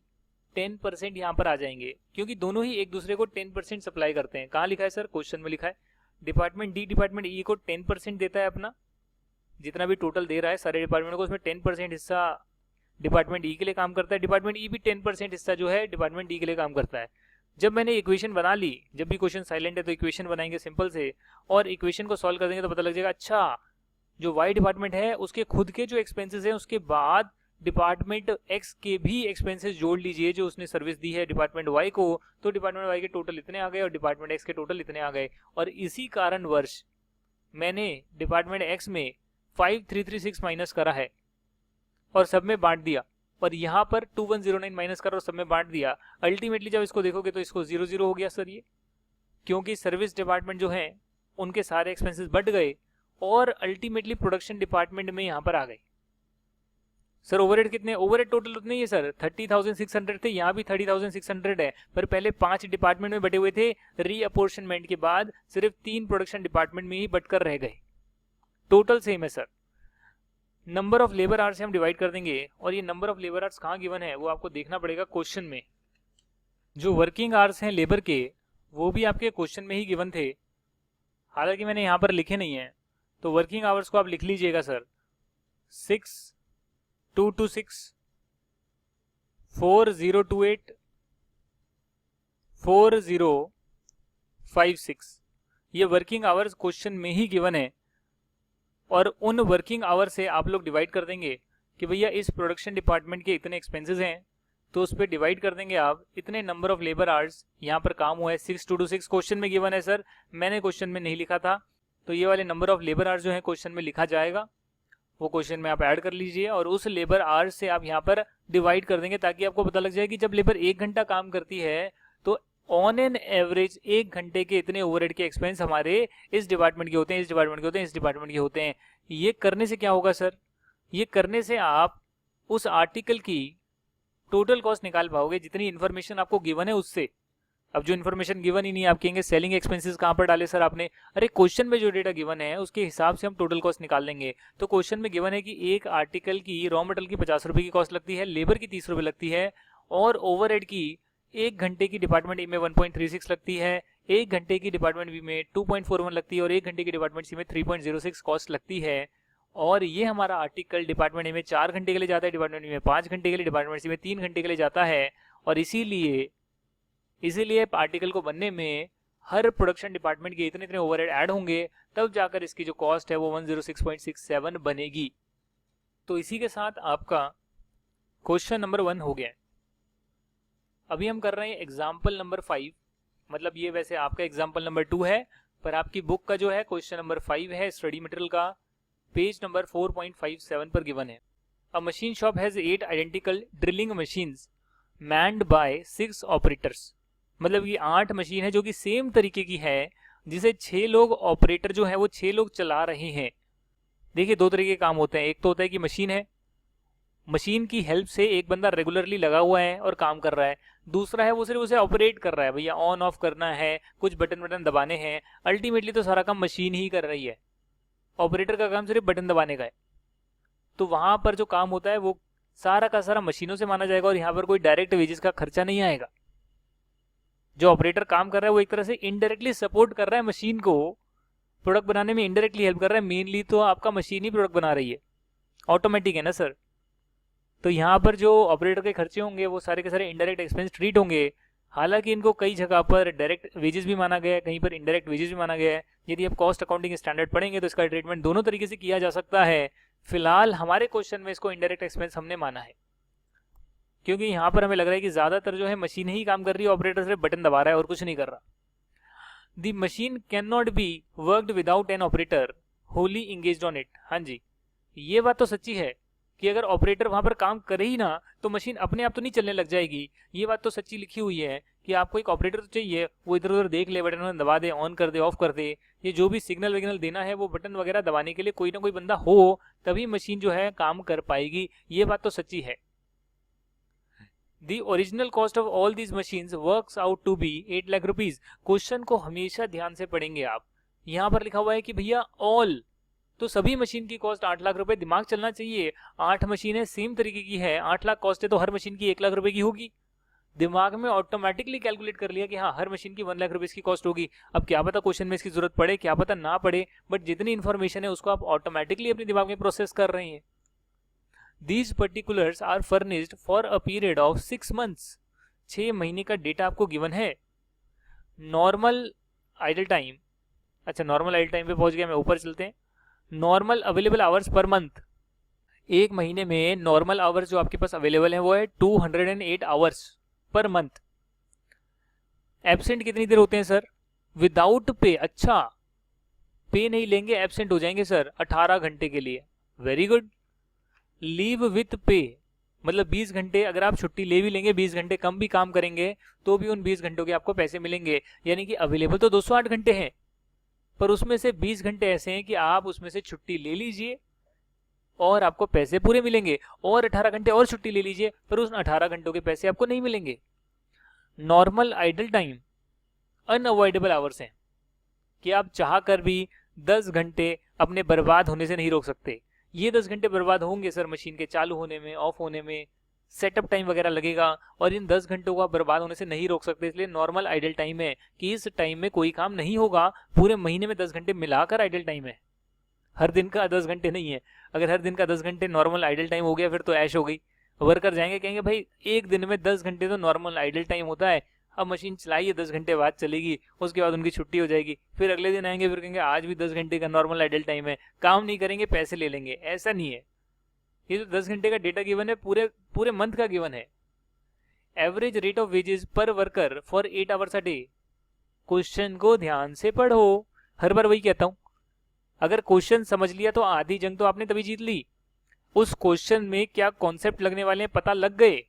10% यहाँ पर आ जाएंगे, क्योंकि दोनों ही एक दूसरे को 10% सप्लाई करते हैं। कहाँ लिखा है सर? क्वेश्चन में लिखा है डिपार्टमेंट डी डिपार्टमेंट ई को 10% देता है अपना, जितना भी टोटल दे रहा है सारे डिपार्टमेंट को, उसमें 10% हिस्सा डिपार्टमेंट ई के लिए काम करता है, डिपार्टमेंट ई भी 10% हिस्सा जो है डिपार्टमेंट डी के लिए काम करता है। जब मैंने इक्वेशन बना ली, जब भी क्वेश्चन साइलेंट है तो इक्वेशन बनाएंगे सिंपल से, और इक्वेशन को सॉल्व कर देंगे तो पता लग जाएगा अच्छा जो वाई डिपार्टमेंट है उसके खुद के जो एक्सपेंसेस हैं उसके बाद डिपार्टमेंट एक्स के भी एक्सपेंसेस जोड़ लीजिए जो उसने सर्विस दी है डिपार्टमेंट वाई को, तो डिपार्टमेंट वाई के टोटल इतने आ गए और डिपार्टमेंट एक्स के टोटल इतने आ गए। और इसी कारणवश मैंने डिपार्टमेंट एक्स में 5336 माइनस करा है और सब में बांट दिया, और यहाँ पर 2109 माइनस करा और सब में बांट दिया। अल्टीमेटली जब इसको देखोगे तो इसको 0 हो गया सर ये, क्योंकि सर्विस डिपार्टमेंट जो है उनके सारे एक्सपेंसेस बढ़ गए और अल्टीमेटली प्रोडक्शन डिपार्टमेंट में यहाँ पर आ गए। सर ओवरहेड कितने? ओवरहेड टोटल उतने ही है सर, 30,600 थे, यहाँ भी 30,600 है, पर पहले 5 डिपार्टमेंट में बटे हुए थे, रीअपोर्शनमेंट के बाद सिर्फ 3 प्रोडक्शन डिपार्टमेंट में ही बटकर रह गए। टोटल सेम है sir. Number of labour hours से हम डिवाइड कर देंगे, और ये नंबर ऑफ लेबर आवर्स कहाँ गिवन है वो आपको देखना पड़ेगा क्वेश्चन में। जो वर्किंग आवर्स हैं लेबर के वो भी आपके क्वेश्चन में ही गिवन थे, हालांकि मैंने यहाँ पर लिखे नहीं है, तो वर्किंग आवर्स को आप लिख लीजिएगा सर 6226 4028 4056, ये वर्किंग आवर्स क्वेश्चन में ही गिवन है। और उन वर्किंग आवर से आप लोग डिवाइड कर देंगे कि भैया इस प्रोडक्शन डिपार्टमेंट के इतने एक्सपेंसेस हैं, तो उस पर डिवाइड कर देंगे आप इतने नंबर ऑफ लेबर आवर्स यहाँ पर काम हुआ है। 6226 क्वेश्चन में गिवन है सर, मैंने क्वेश्चन में नहीं लिखा था, तो ये वाले नंबर ऑफ लेबर आवर्स जो है क्वेश्चन में लिखा जाएगा, वो क्वेश्चन में आप ऐड कर लीजिए और उस लेबर आवर्स से आप यहाँ पर डिवाइड कर देंगे, ताकि आपको पता लग जाए कि जब लेबर 1 घंटा काम करती है तो ऑन एन एवरेज 1 घंटे के इतने ओवरहेड के एक्सपेंस हमारे इस डिपार्टमेंट के होते हैं, इस डिपार्टमेंट के होते हैं, इस डिपार्टमेंट के होते हैं। ये करने से क्या होगा सर? ये करने से आप उस आर्टिकल की टोटल कॉस्ट निकाल पाओगे जितनी इन्फॉर्मेशन आपको गिवन है उससे। अब जो इन्फॉर्मेशन गिवन ही नहीं, आप कहेंगे सेलिंग एक्सपेंसेस कहाँ पर डाले सर आपने? अरे क्वेश्चन में जो डेटा गिवन है उसके हिसाब से हम टोटल कॉस्ट निकाल लेंगे। तो क्वेश्चन में गिवन है कि एक आर्टिकल की रॉ मटेरियल की 50 रुपये की कॉस्ट लगती है, लेबर की 30 रुपये लगती है, और ओवरहेड की 1 घंटे की डिपार्टमेंट ए में 1.36 लगती है, 1 घंटे की डिपार्टमेंट बी में 2.41 लगती है, और 1 घंटे की डिपार्टमेंट सी में 3.06 कॉस्ट लगती है। और ये हमारा आर्टिकल डिपार्टमेंट ए में 4 घंटे के लिए जाता है, डिपार्टमेंट बी में 5 घंटे के लिए, डिपार्टमेंट सी में 3 घंटे के लिए जाता है। और इसीलिए आर्टिकल को बनने में हर प्रोडक्शन डिपार्टमेंट के इतने इतने ओवरहेड ऐड होंगे, तब जाकर इसकी जो कॉस्ट है वो 106.67 बनेगी। तो इसी के साथ आपका क्वेश्चन नंबर 1 हो गया। अभी हम कर रहे हैं एग्जाम्पल नंबर 5, मतलब ये वैसे आपका एग्जाम्पल नंबर 2 है, पर आपकी बुक का जो है क्वेश्चन नंबर 5 है स्टडी मटेरियल का, पेज नंबर 4.57 पर गिवन है। A machine shop has 8 identical drilling machines manned by 6 operators, मतलब ये 8 मशीन है जो कि सेम तरीके की है, जिसे 6 लोग ऑपरेटर जो है वो 6 लोग चला रहे हैं। देखिए 2 तरीके के काम होते हैं, एक तो होता है कि मशीन है, मशीन की हेल्प से एक बंदा रेगुलरली लगा हुआ है और काम कर रहा है, दूसरा है वो सिर्फ उसे ऑपरेट कर रहा है, भैया ऑन ऑफ करना है, कुछ बटन बटन दबाने हैं, अल्टीमेटली तो सारा काम मशीन ही कर रही है, ऑपरेटर का काम सिर्फ बटन दबाने का है। तो वहां पर जो काम होता है वो सारा का सारा मशीनों से माना जाएगा, और यहाँ पर कोई डायरेक्ट वेजेस का खर्चा नहीं आएगा। जो ऑपरेटर काम कर रहा है वो एक तरह से इनडायरेक्टली सपोर्ट कर रहा है मशीन को, प्रोडक्ट बनाने में इनडायरेक्टली हेल्प कर रहा है, मेनली तो आपका मशीन ही प्रोडक्ट बना रही है, ऑटोमेटिक है ना सर। तो यहाँ पर जो ऑपरेटर के खर्चे होंगे वो सारे के सारे इनडायरेक्ट एक्सपेंस ट्रीट होंगे, हालांकि इनको कई जगह पर डायरेक्ट वेजेस भी माना गया है, कहीं पर इनडायरेक्ट वेजेस भी माना गया है। यदि आप कॉस्ट अकाउंटिंग स्टैंडर्ड पढ़ेंगे तो इसका ट्रीटमेंट दोनों तरीके से किया जा सकता है। फिलहाल हमारे क्वेश्चन में इसको इनडायरेक्ट एक्सपेंस हमने माना है, क्योंकि यहाँ पर हमें लग रहा है कि ज्यादातर जो है मशीन ही काम कर रही है, ऑपरेटर सिर्फ बटन दबा रहा है और कुछ नहीं कर रहा। The machine can not be worked without an operator Holi engaged on it. हाँ जी, ये बात तो सच्ची है कि अगर ऑपरेटर वहां पर काम करे ही ना तो मशीन अपने आप तो नहीं चलने लग जाएगी, ये बात तो सच्ची लिखी हुई है कि आपको एक ऑपरेटर तो चाहिए, वो इधर उधर देख ले, बटन दबा दे, ऑन कर दे, ऑफ कर दे, ये जो भी सिग्नल विग्नल देना है वो बटन वगैरह दबाने के लिए कोई ना कोई बंदा हो, तभी मशीन जो है काम कर पाएगी, ये बात तो सच्ची है। The original cost of all these machines works out to be 8 lakh rupees. Question को हमेशा ध्यान से पढ़ेंगे आप, यहाँ पर लिखा हुआ है कि भैया ऑल, तो सभी मशीन की कॉस्ट 8 लाख रुपए। दिमाग चलना चाहिए, 8 मशीनें सेम तरीके की है, 8 लाख कॉस्ट है तो हर मशीन की 1 लाख रुपए की होगी। दिमाग में ऑटोमेटिकली कैलकुलेट कर लिया कि हाँ हर मशीन की 1 लाख रुपए की कॉस्ट होगी। अब क्या पता क्वेश्चन में इसकी जरूरत पड़े, क्या पता ना पड़े, बट जितनी इंफॉर्मेशन है उसको आप ऑटोमेटिकली अपने दिमाग में प्रोसेस कर रहे हैं। These particulars are furnished for a period of 6 months। 6 महीने का डेटा आपको गिवन है। नॉर्मल आइडल टाइम, अच्छा नॉर्मल आइडल टाइम पे पहुंच गया, मैं ऊपर चलते हैं। Normal available hours per month, एक महीने में नॉर्मल आवर्स जो आपके पास अवेलेबल है वो है 208 आवर्स पर मंथ। एब्सेंट कितनी देर होते हैं सर? विदाउट पे, अच्छा पे नहीं लेंगे, एब्सेंट हो जाएंगे सर 18 घंटे के लिए। Very good. लीव विथ पे, मतलब 20 घंटे अगर आप छुट्टी ले भी लेंगे, 20 घंटे कम भी काम करेंगे तो भी उन 20 घंटों के आपको पैसे मिलेंगे। यानी कि अवेलेबल तो 208 घंटे हैं, पर उसमें से 20 घंटे ऐसे हैं कि आप उसमें से छुट्टी ले लीजिए और आपको पैसे पूरे मिलेंगे, और 18 घंटे और छुट्टी ले लीजिए पर उन 18 घंटों के पैसे आपको नहीं मिलेंगे। Normal idle time unavoidable hours हैं कि आप चाह कर भी 10 घंटे अपने बर्बाद होने से नहीं रोक सकते। ये 10 घंटे बर्बाद होंगे सर मशीन के चालू होने में, ऑफ होने में, सेटअप टाइम वगैरह लगेगा, और इन 10 घंटों को आप बर्बाद होने से नहीं रोक सकते। इसलिए नॉर्मल आइडल टाइम है कि इस टाइम में कोई काम नहीं होगा। पूरे महीने में 10 घंटे मिलाकर आइडल टाइम है, हर दिन का 10 घंटे नहीं है। अगर हर दिन का 10 घंटे नॉर्मल आइडल टाइम हो गया फिर तो ऐश हो गई। वर्कर जाएंगे कहेंगे भाई एक दिन में 10 घंटे तो नॉर्मल आइडल टाइम होता है, अब मशीन चलाइए 10 घंटे बाद चलेगी, उसके बाद उनकी छुट्टी हो जाएगी। फिर अगले दिन आएंगे फिर कहेंगे आज भी 10 घंटे का नॉर्मल आइडल टाइम है, काम नहीं करेंगे पैसे ले लेंगे। ऐसा नहीं है, ये जो 10 घंटे का डेटा गिवन है पूरे मंथ का गिवन है। एवरेज रेट ऑफ वेजेस पर worker for 8 hours a day. Question को ध्यान से पढ़ो, हर बार वही कहता हूं, अगर क्वेश्चन समझ लिया तो आधी जंग तो आपने तभी जीत ली। उस क्वेश्चन में क्या कॉन्सेप्ट लगने वाले हैं पता लग गए,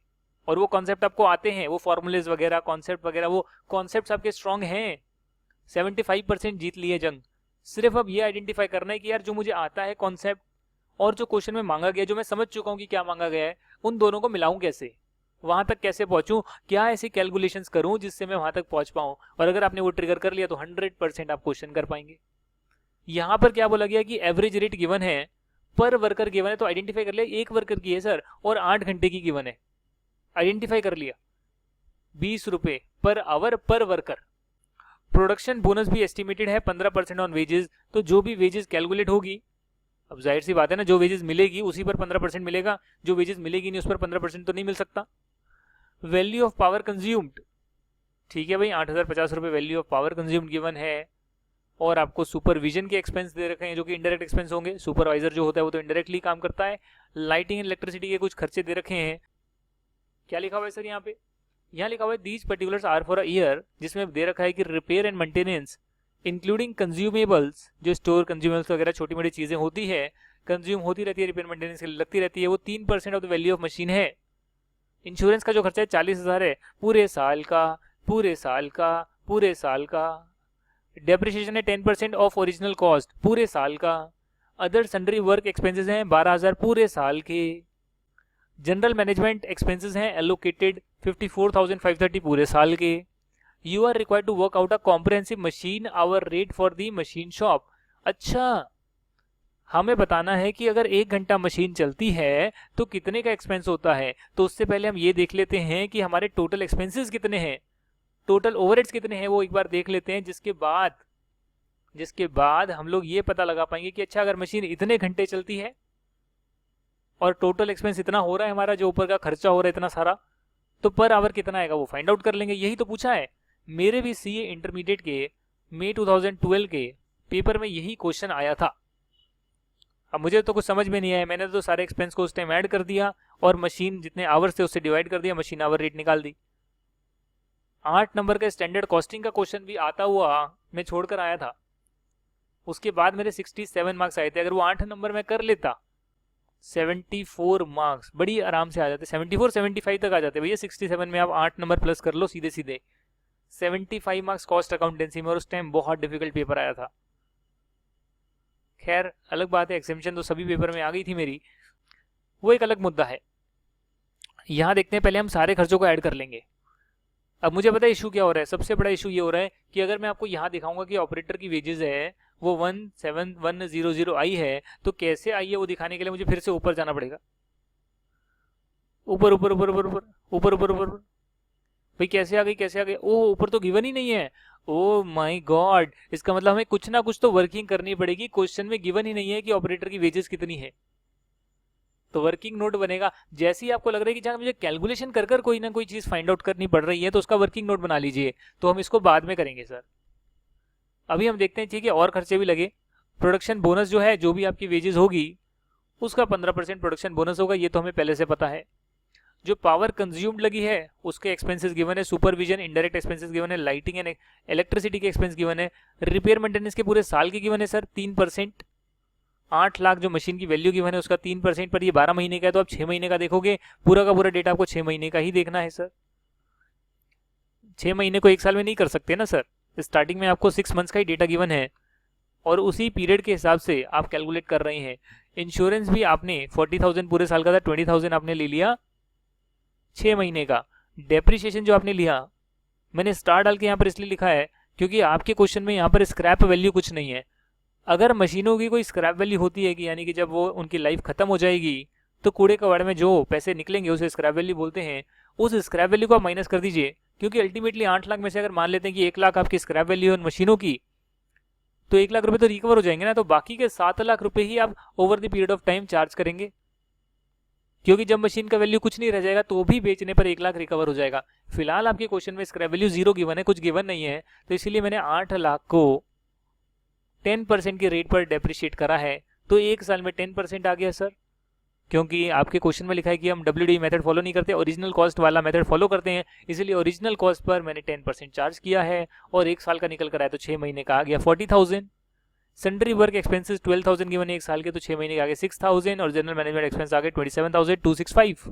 और वो कॉन्सेप्ट आपको आते हैं, वो फॉर्मूलेज वगैरह कॉन्सेप्ट वगैरह वो कॉन्सेप्ट आपके स्ट्रांग हैं, 75% जीत लिए जंग। सिर्फ अब ये आइडेंटिफाई करना है कि यार जो मुझे आता है कॉन्सेप्ट और जो क्वेश्चन में मांगा गया, जो मैं समझ चुका हूं कि क्या मांगा गया है, उन दोनों को मिलाऊं कैसे, वहां तक कैसे पहुंचूं, क्या ऐसी कैलकुलेशंस करूं जिससे मैं वहां तक पहुंच पाऊं। और अगर आपने वो ट्रिगर कर लिया तो 100% आप क्वेश्चन कर पाएंगे। यहां पर क्या बोला गया कि एवरेज रेट गिवन है, पर वर्कर गिवन है, तो आइडेंटिफाई कर लिया एक वर्कर की है सर और 8 घंटे की गिवन है, आइडेंटिफाई कर लिया। 20 रुपए पर आवर पर वर्कर। प्रोडक्शन बोनस भी एस्टिमेटेड है 15% ऑन वेजेस, तो जो भी वेजेस कैलकुलेट होगी, अब जाहिर सी बात है ना, जो वेजेस मिलेगी उसी पर 15% मिलेगा, जो वेजेस मिलेगी नहीं उस पर 15% तो नहीं मिल सकता। वैल्यू ऑफ पावर कंज्यूम्ड, ठीक है भाई 8050 रुपए value of power consumed given है, और आपको सुपरविजन के एक्सपेंस दे रखे हैं जो कि इनडायरेक्ट एक्सपेंस होंगे। सुपरवाइजर जो होता है वो तो इनडायरेक्टली काम करता है। लाइटिंग एंड इलेक्ट्रिसिटी के कुछ खर्चे दे रखे हैं। क्या लिखा हुआ है सर यहाँ पे? यहाँ लिखा हुआ है these particulars are for a year, जिसमें दे रखा है कि repair and maintenance including consumables, जो स्टोर कंज्यूमेबल्स वगैरह छोटी मोटी चीजें होती है, कंज्यूम होती रहती है, रिपेयर मेंटेनेंस के लिए लगती रहती है, वो 3% of the value of machine है। इंश्योरेंस का जो खर्चा है 40,000 है पूरे साल का, पूरे साल का, पूरे साल का। डेप्रिसिएशन है 10% ऑफ ओरिजिनल कॉस्ट पूरे साल का। अदर सन्ड्री वर्क एक्सपेंसेस हैं 12,000 पूरे साल के। जनरल मैनेजमेंट एक्सपेंसेस हैं एलोकेटेड 54,530 पूरे साल के। You are required to work out a comprehensive machine hour rate for the machine shop. अच्छा, हमें बताना है कि अगर 1 घंटा मशीन चलती है तो कितने का एक्सपेंस होता है। तो उससे पहले हम ये देख लेते हैं कि हमारे टोटल एक्सपेंसेस कितने हैं, टोटल ओवरहेड्स कितने हैं, वो एक बार देख लेते हैं, जिसके बाद हम लोग ये पता लगा पाएंगे कि अच्छा अगर मशीन इतने घंटे चलती है और टोटल एक्सपेंस इतना हो रहा है हमारा, जो ऊपर का खर्चा हो रहा है इतना सारा, तो पर आवर कितना आएगा वो फाइंड आउट कर लेंगे। यही तो पूछा है मेरे भी सीए इंटरमीडिएट के मई 2012 के पेपर में, यही क्वेश्चन आया था। अब मुझे तो कुछ समझ में नहीं आया, मैंने तो सारे एक्सपेंस को उस टाइम ऐड कर दिया और मशीन जितने आवर्स थे उससे डिवाइड कर दिया, मशीन आवर रेट निकाल दी। 8 नंबर का स्टैंडर्ड कॉस्टिंग का क्वेश्चन भी आता हुआ मैं छोड़कर आया था, उसके बाद मेरे 67 मार्क्स आए थे। अगर वो 8 नंबर में कर लेता 74 मार्क्स बड़ी आराम से आ जाते, 74 75 तक आ जाते भैया। 67 में आप 8 नंबर प्लस कर लो सीधे सीधे। 75 मार्क्स कॉस्ट अकाउंटेंसी में, और उस टाइम बहुत डिफिकल्ट पेपर आया था। खैर अलग बात है, एक्सेम्पशन तो सभी पेपर में आ गई थी मेरी, वो एक अलग मुद्दा है। यहां देखते हैं, पहले हम सारे खर्चों को ऐड कर लेंगे। अब मुझे पता है इशू क्या हो रहा है, सबसे बड़ा इशू ये हो रहा है कि अगर मैं आपको यहाँ दिखाऊंगा कि ऑपरेटर की वेजेस है वो 17100 आई है, तो कैसे आई है वो दिखाने के लिए मुझे फिर से ऊपर जाना पड़ेगा, ऊपर ऊपर ऊपर ऊपर ऊपर ऊपर ऊपर ऊपर। भाई कैसे आ गई, कैसे आ गई? ओह, ऊपर तो गिवन ही नहीं है। ओ माय गॉड, इसका मतलब हमें कुछ ना कुछ तो वर्किंग करनी पड़ेगी। क्वेश्चन में गिवन ही नहीं है कि ऑपरेटर की वेजेस कितनी है, तो वर्किंग नोट बनेगा। जैसे ही आपको लग रहा है कि जहाँ मुझे कैलकुलेशन कर कर कोई ना कोई चीज फाइंड आउट करनी पड़ रही है, तो उसका वर्किंग नोट बना लीजिए। तो हम इसको बाद में करेंगे सर। अभी हम देखते हैं, ठीक है, और खर्चे भी लगे। प्रोडक्शन बोनस जो है, जो भी आपकी वेजेस होगी उसका 15% प्रोडक्शन बोनस होगा, ये तो हमें पहले से पता है। जो पावर कंज्यूम्ड लगी है उसके एक्सपेंसेस गिवन है, सुपरविजन इंडायरेक्ट एक्सपेंसेस गिवन है, लाइटिंग एंड इलेक्ट्रिसिटी के एक्सपेंस गिवन है, रिपेयर मेंटेनेंस के पूरे साल के गिवन है सर 3%। 8 लाख जो मशीन की वैल्यू गिवन है उसका 3%, पर ये 12 महीने का है, तो आप 6 महीने का देखोगे। पूरा का पूरा डेटा आपको 6 महीने का ही देखना है सर। 6 महीने को एक साल में नहीं कर सकते ना सर। स्टार्टिंग में आपको 6 मंथ्स का ही डेटा गिवन है और उसी पीरियड के हिसाब से आप कैलकुलेट कर रहे हैं। इंश्योरेंस भी आपने 40,000 पूरे साल का था, 20,000 आपने ले लिया 6 महीने का। डेप्रिसिएशन जो आपने लिया, मैंने स्टार डाल के यहाँ पर इसलिए लिखा है क्योंकि आपके क्वेश्चन में यहाँ पर स्क्रैप वैल्यू कुछ नहीं है। अगर मशीनों की कोई स्क्रैप वैल्यू होती है कि यानी कि जब वो उनकी लाइफ खत्म हो जाएगी तो कूड़े कबाड़ में जो पैसे निकलेंगे उसे स्क्रैप वैल्यू बोलते हैं। उस स्क्रैप वैल्यू को आप माइनस कर दीजिए, क्योंकि अल्टीमेटली 8 लाख में से अगर मान लेते हैं कि 1 लाख आपकी स्क्रैप वैल्यू है उन मशीनों की, तो 1 लाख रुपए तो रिकवर हो जाएंगे ना। तो बाकी के 7 लाख रुपए ही आप over the period of time charge करेंगे, क्योंकि जब मशीन का वैल्यू कुछ नहीं रह जाएगा तो भी बेचने पर 1 लाख रिकवर हो जाएगा। फिलहाल आपके क्वेश्चन में स्क्रैप वैल्यू 0 गिवन है, कुछ गिवन नहीं है, तो इसीलिए मैंने 8 लाख को 10% के रेट पर डेप्रिशिएट करा है। तो एक साल में 10% आ गया सर, क्योंकि आपके क्वेश्चन में लिखा है कि हम WDI मेथड फॉलो नहीं करते, ओरिजिनल कॉस्ट वाला मेथड फॉलो करते हैं, इसीलिए ओरिजिनल कॉस्ट पर मैंने 10% चार्ज किया है। और एक साल का निकल कर आया तो 6 महीने का आ गया 40,000। सन्ड्री वर्क एक्सपेंसेस 12,000 गिवन है एक साल के, तो 6 महीने के आगे 6,000 और जनरल मैनेजमेंट एक्सपेंस आ गए 27,265।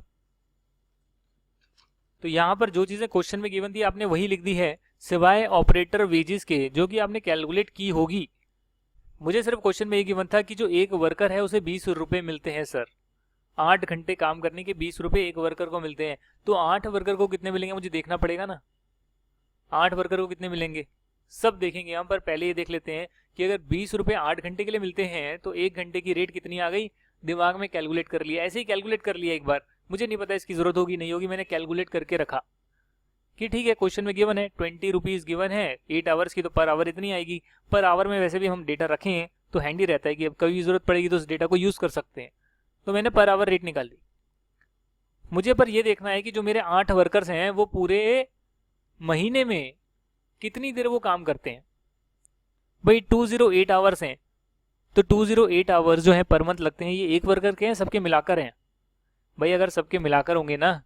तो यहाँ पर जो चीजें क्वेश्चन में गिवन थी आपने वही लिख दी है, सिवाय ऑपरेटर वेजेस के जो कि आपने कैलकुलेट की होगी। मुझे सिर्फ क्वेश्चन में ये गिवन था कि जो एक वर्कर है उसे 20 रुपए मिलते हैं सर। 8 घंटे काम करने के 20 रुपए एक वर्कर को मिलते हैं, तो 8 वर्कर को कितने मिलेंगे मुझे देखना पड़ेगा ना। 8 वर्कर को कितने मिलेंगे सब देखेंगे यहाँ पर। पहले ये देख लेते हैं कि अगर 20 रुपए 8 घंटे के लिए मिलते हैं तो 1 घंटे की रेट कितनी आ गई, दिमाग में कैलकुलेट कर लिया, ऐसे ही कैलकुलेट कर लिया एक बार। मुझे नहीं पता इसकी जरूरत होगी नहीं होगी, मैंने कैलकुलेट करके रखा कि ठीक है क्वेश्चन में गिवन है 20 रुपीज गिवन है 8 आवर्स की, तो पर आवर इतनी आएगी। पर आवर में वैसे भी हम डेटा रखे हैं तो हैंडी रहता है कि अब कभी जरूरत पड़ेगी तो उस डेटा को यूज कर सकते हैं, तो मैंने पर आवर रेट निकाल दी। मुझे पर यह देखना है कि जो मेरे 8 वर्कर्स हैं वो पूरे महीने में कितनी देर वो काम करते हैं। भाई 208 आवर्स हैं, तो 208 आवर्स जो है पर मंथ लगते हैं, ये एक वर्कर के हैं सबके मिलाकर हैं। भाई अगर सबके मिलाकर होंगे ना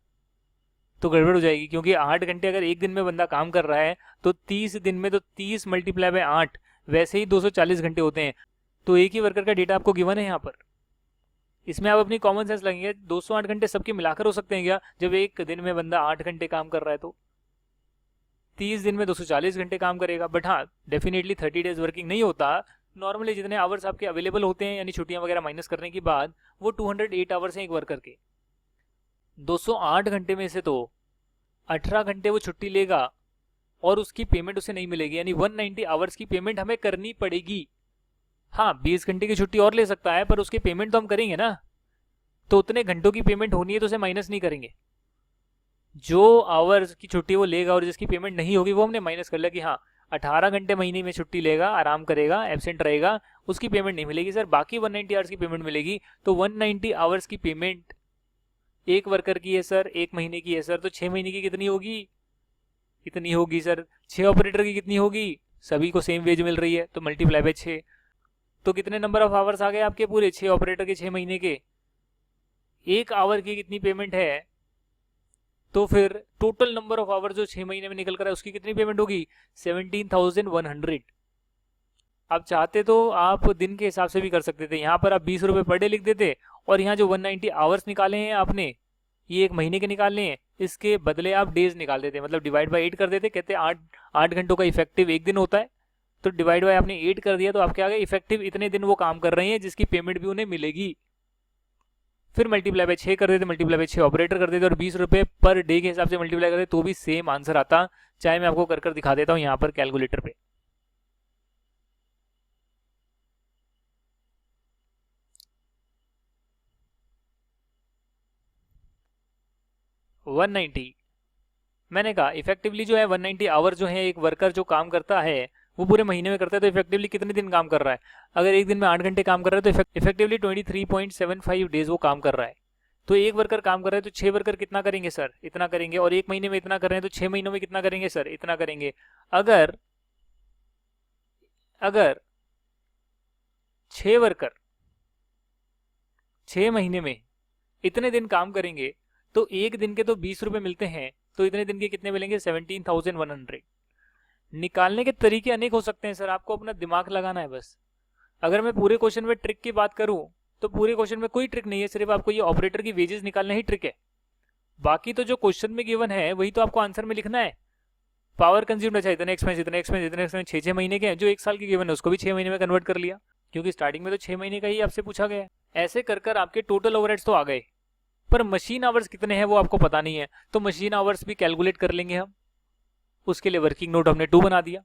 तो गड़बड़ हो जाएगी, क्योंकि 8 घंटे अगर एक दिन में बंदा काम कर रहा है तो 30 दिन में तो 30 मल्टीप्लाई बाय 8 वैसे ही 240 घंटे होते हैं। तो एक ही वर्कर का डेटा आपको गिवन है यहाँ पर, इसमें आप अपनी कॉमन सेंस लगेंगे। 208 घंटे सबके मिलाकर हो सकते हैं क्या? जब एक दिन में बंदा 8 घंटे काम कर रहा है तो 30 दिन में 240 घंटे काम करेगा। बट हाँ, डेफिनेटली 30 डेज वर्किंग नहीं होता। नॉर्मली जितने आवर्स आपके अवेलेबल होते हैं, यानी छुट्टियां वगैरह माइनस करने के बाद, वो 208 आवर्स हैं एक वर्कर के। 208 घंटे में से तो 18 घंटे वो छुट्टी लेगा और उसकी पेमेंट उसे नहीं मिलेगी, यानी 190 आवर्स की पेमेंट हमें करनी पड़ेगी। हाँ, 20 घंटे की छुट्टी और ले सकता है, पर उसकी पेमेंट तो हम करेंगे ना, तो उतने घंटों की पेमेंट होनी है तो उसे माइनस नहीं करेंगे। जो आवर्स की छुट्टी वो लेगा और जिसकी पेमेंट नहीं होगी वो हमने माइनस कर लिया कि हाँ 18 घंटे महीने में छुट्टी लेगा, आराम करेगा, एब्सेंट रहेगा, उसकी पेमेंट नहीं मिलेगी सर, बाकी 190 आवर्स की पेमेंट मिलेगी। तो 190 आवर्स की पेमेंट एक वर्कर की है सर, एक महीने की है सर, तो 6 महीने की कितनी होगी? कितनी होगी सर? 6 ऑपरेटर की कितनी होगी? सभी को सेम वेज मिल रही है तो मल्टीप्लाई बाय 6, तो कितने नंबर ऑफ आवर्स आ गए आपके पूरे 6 ऑपरेटर के 6 महीने के। एक आवर की कितनी पेमेंट है, तो फिर टोटल नंबर ऑफ आवर जो 6 महीने में निकल कर है उसकी कितनी पेमेंट होगी? 17,100। आप चाहते तो आप दिन के हिसाब से भी कर सकते थे, यहाँ पर आप 20 रुपए पर डे लिख देते और यहाँ जो 190 आवर्स निकाले हैं आपने, ये एक महीने के निकालने हैं, इसके बदले आप डेज निकाल देते, मतलब डिवाइड बाय 8 कर देते। कहते हैं 8 घंटों का इफेक्टिव एक दिन होता है, तो डिवाइड बाय आपने 8 कर दिया, तो आपके आगे इफेक्टिव इतने दिन वो काम कर रहे हैं जिसकी पेमेंट भी उन्हें मिलेगी। फिर मल्टीप्लाई बाय 6 कर देते, मल्टीप्लाई बाय 6 ऑपरेटर कर देते और 20 रुपए पर डे के हिसाब से मल्टीप्लाई करते, तो भी सेम आंसर आता। चाहे मैं आपको कर दिखा देता हूँ यहाँ पर कैलकुलेटर पे। 190, मैंने कहा इफेक्टिवली जो है 190 आवर जो है एक वर्कर जो काम करता है वो पूरे महीने में करता है, तो इफेक्टिवली कितने दिन काम कर रहा है? अगर एक दिन में 8 घंटे काम कर रहा है तो इफेक्टिवली 23.75 डेज वो काम कर रहा है। तो एक वर्कर काम कर रहा है तो 6 वर्कर कितना करेंगे सर? इतना करेंगे। और एक महीने में इतना कर रहे हैं तो 6 महीनों में कितना करेंगे सर? इतना करेंगे। अगर अगर 6 वर्कर 6 महीने में इतने दिन काम करेंगे तो एक दिन के तो 20 रुपए मिलते हैं, तो इतने दिन के कितने मिलेंगे? 17,100। निकालने के तरीके अनेक हो सकते हैं सर, आपको अपना दिमाग लगाना है बस। अगर मैं पूरे क्वेश्चन में ट्रिक की बात करूं तो पूरे क्वेश्चन में कोई ट्रिक नहीं है, सिर्फ आपको ये ऑपरेटर की वेजेस निकालना ही ट्रिक है। बाकी तो जो क्वेश्चन में गिवन है वही तो आपको आंसर में लिखना है। पावर कंज्यूम्ड, अच्छा इतने एक्सपेंस इतने एक्सपेंस इतने एक्सपेंस 6 महीने के हैं, जो 1 साल की गिवन है उसको भी 6 महीने में कन्वर्ट कर लिया, क्योंकि स्टार्टिंग में तो 6 महीने का ही आपसे पूछा गया है। ऐसे कर कर आपके टोटल ओवरहेड्स तो आ गए, पर मशीन आवर्स कितने हैं वो आपको पता नहीं है, तो मशीन आवर्स भी कैलकुलेट कर लेंगे हम। उसके लिए वर्किंग नोट हमने 2 बना दिया।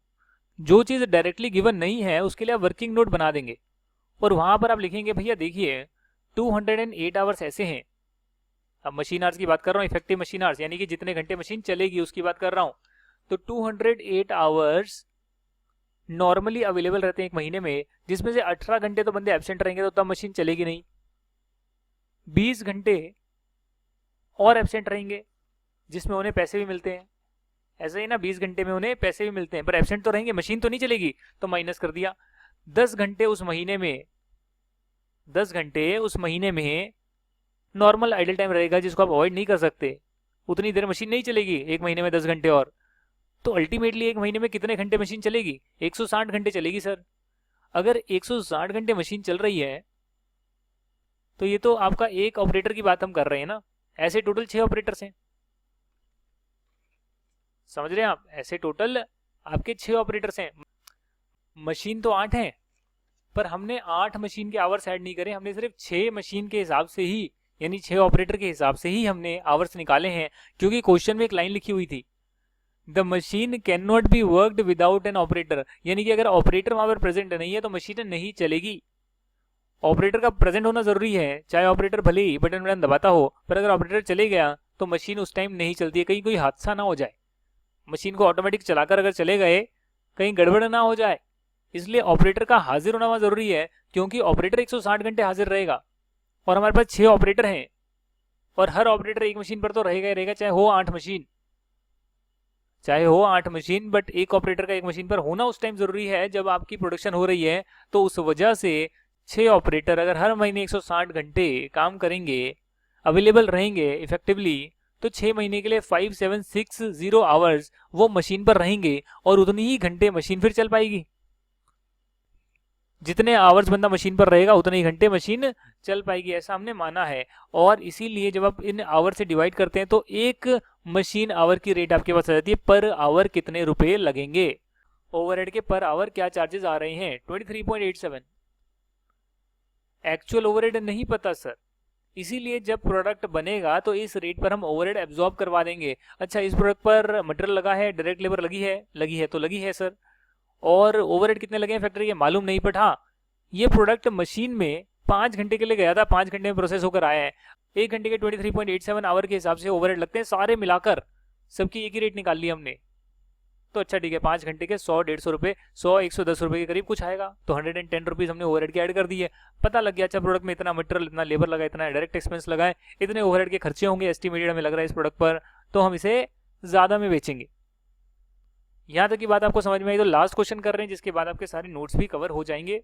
जो चीज डायरेक्टली गिवन नहीं है उसके लिए आप वर्किंग नोट बना देंगे, और वहां पर आप लिखेंगे भैया देखिए 208 आवर्स ऐसे हैं। अब मशीन आवर्स की बात कर रहा हूँ, इफेक्टिव मशीन आवर्स यानी कि जितने घंटे मशीन चलेगी उसकी बात कर रहा हूँ। तो 208 आवर्स नॉर्मली अवेलेबल रहते हैं एक महीने में, जिसमें से 18 घंटे तो बंदे एब्सेंट रहेंगे, तो तब मशीन चलेगी नहीं। 20 घंटे और एब्सेंट रहेंगे जिसमें उन्हें पैसे भी मिलते हैं, ऐसे ही ना 20 घंटे में उन्हें पैसे भी मिलते हैं, पर एब्सेंट तो रहेंगे, मशीन तो नहीं चलेगी, तो माइनस कर दिया। 10 घंटे उस महीने में 10 घंटे उस महीने में नॉर्मल आइडल टाइम रहेगा जिसको आप अवॉइड नहीं कर सकते, उतनी देर मशीन नहीं चलेगी एक महीने में 10 घंटे और। तो अल्टीमेटली एक महीने में कितने घंटे मशीन चलेगी? 160 घंटे चलेगी सर। अगर 160 घंटे मशीन चल रही है तो ये तो आपका एक ऑपरेटर की बात हम कर रहे हैं ना, ऐसे टोटल 6 ऑपरेटर्स हैं, समझ रहे हैं आप? ऐसे टोटल आपके 6 ऑपरेटर्स हैं। मशीन तो 8 हैं, पर हमने 8 मशीन के आवर्स ऐड नहीं करे, हमने सिर्फ 6 मशीन के हिसाब से ही, यानी 6 ऑपरेटर के हिसाब से ही हमने आवर्स निकाले हैं, क्योंकि क्वेश्चन में एक लाइन लिखी हुई थी, the machine can not be worked without an operator, यानी कि अगर ऑपरेटर वहां पर प्रेजेंट नहीं है तो मशीन नहीं चलेगी। ऑपरेटर का प्रेजेंट होना जरूरी है, चाहे ऑपरेटर भले ही बटन बटन दबाता हो, पर अगर ऑपरेटर चले गया तो मशीन उस टाइम नहीं चलती है, कहीं कोई हादसा ना हो जाए, मशीन को ऑटोमेटिक चलाकर अगर चले गए कहीं गड़बड़ ना हो जाए, इसलिए ऑपरेटर का हाजिर होना वहां जरूरी है, क्योंकि ऑपरेटर 160 घंटे हाजिर रहेगा और हमारे पास 6 ऑपरेटर हैं, और हर ऑपरेटर एक मशीन पर तो रहेगा ही रहेगा, चाहे हो 8 मशीन, बट एक ऑपरेटर का एक मशीन पर होना उस टाइम जरूरी है जब आपकी प्रोडक्शन हो रही है। तो उस वजह से 6 ऑपरेटर अगर हर महीने 160 घंटे काम करेंगे, अवेलेबल रहेंगे इफेक्टिवली, तो 6 महीने के लिए 5760 आवर्स वो मशीन पर रहेंगे, और उतनी ही घंटे मशीन फिर चल पाएगी। जितने आवर्स बंदा मशीन पर रहेगा उतने ही घंटे मशीन चल पाएगी, ऐसा हमने माना है। और इसीलिए जब आप इन आवर से डिवाइड करते हैं तो एक मशीन आवर की रेट आपके पास आ जाती है, पर आवर कितने रुपए लगेंगे। ओवरहेड के पर आवर क्या चार्जेस आ रहे हैं? 23.87। एक्चुअल ओवरहेड नहीं पता सर, इसीलिए जब प्रोडक्ट बनेगा तो इस रेट पर हम ओवरहेड एब्जॉर्ब करवा देंगे। अच्छा, इस प्रोडक्ट पर मटेरियल लगा है, डायरेक्ट लेबर लगी है तो लगी है सर, और ओवरहेड कितने लगे हैं फैक्ट्री के मालूम नहीं, बट हाँ ये प्रोडक्ट मशीन में 5 घंटे के लिए गया था, 5 घंटे में प्रोसेस होकर आया है, 1 घंटे के 23.87 आवर के हिसाब से ओवरहेड लगते हैं, सारे मिलाकर सबकी एक ही रेट निकाल ली हमने। तो अच्छा ठीक है, 5 घंटे के 100-150 रुपए, 100-110 रुपए के करीब कुछ आएगा, तो 110 रुपीज हमने ओवरहेड के ऐड कर दिए। पता लग गया अच्छा प्रोडक्ट में इतना मटेरियल, इतना लेबर लगा, इतना डायरेक्ट एक्सपेंस लगा है, इतने ओवरहेड के खर्चे होंगे एस्टिमेटेड हमें लग रहा है इस प्रोडक्ट पर, तो हम इसे ज्यादा में बेचेंगे। यहाँ तक की बात आपको समझ में आई? तो लास्ट क्वेश्चन कर रहे हैं, जिसके बाद आपके सारे नोट्स भी कवर हो जाएंगे।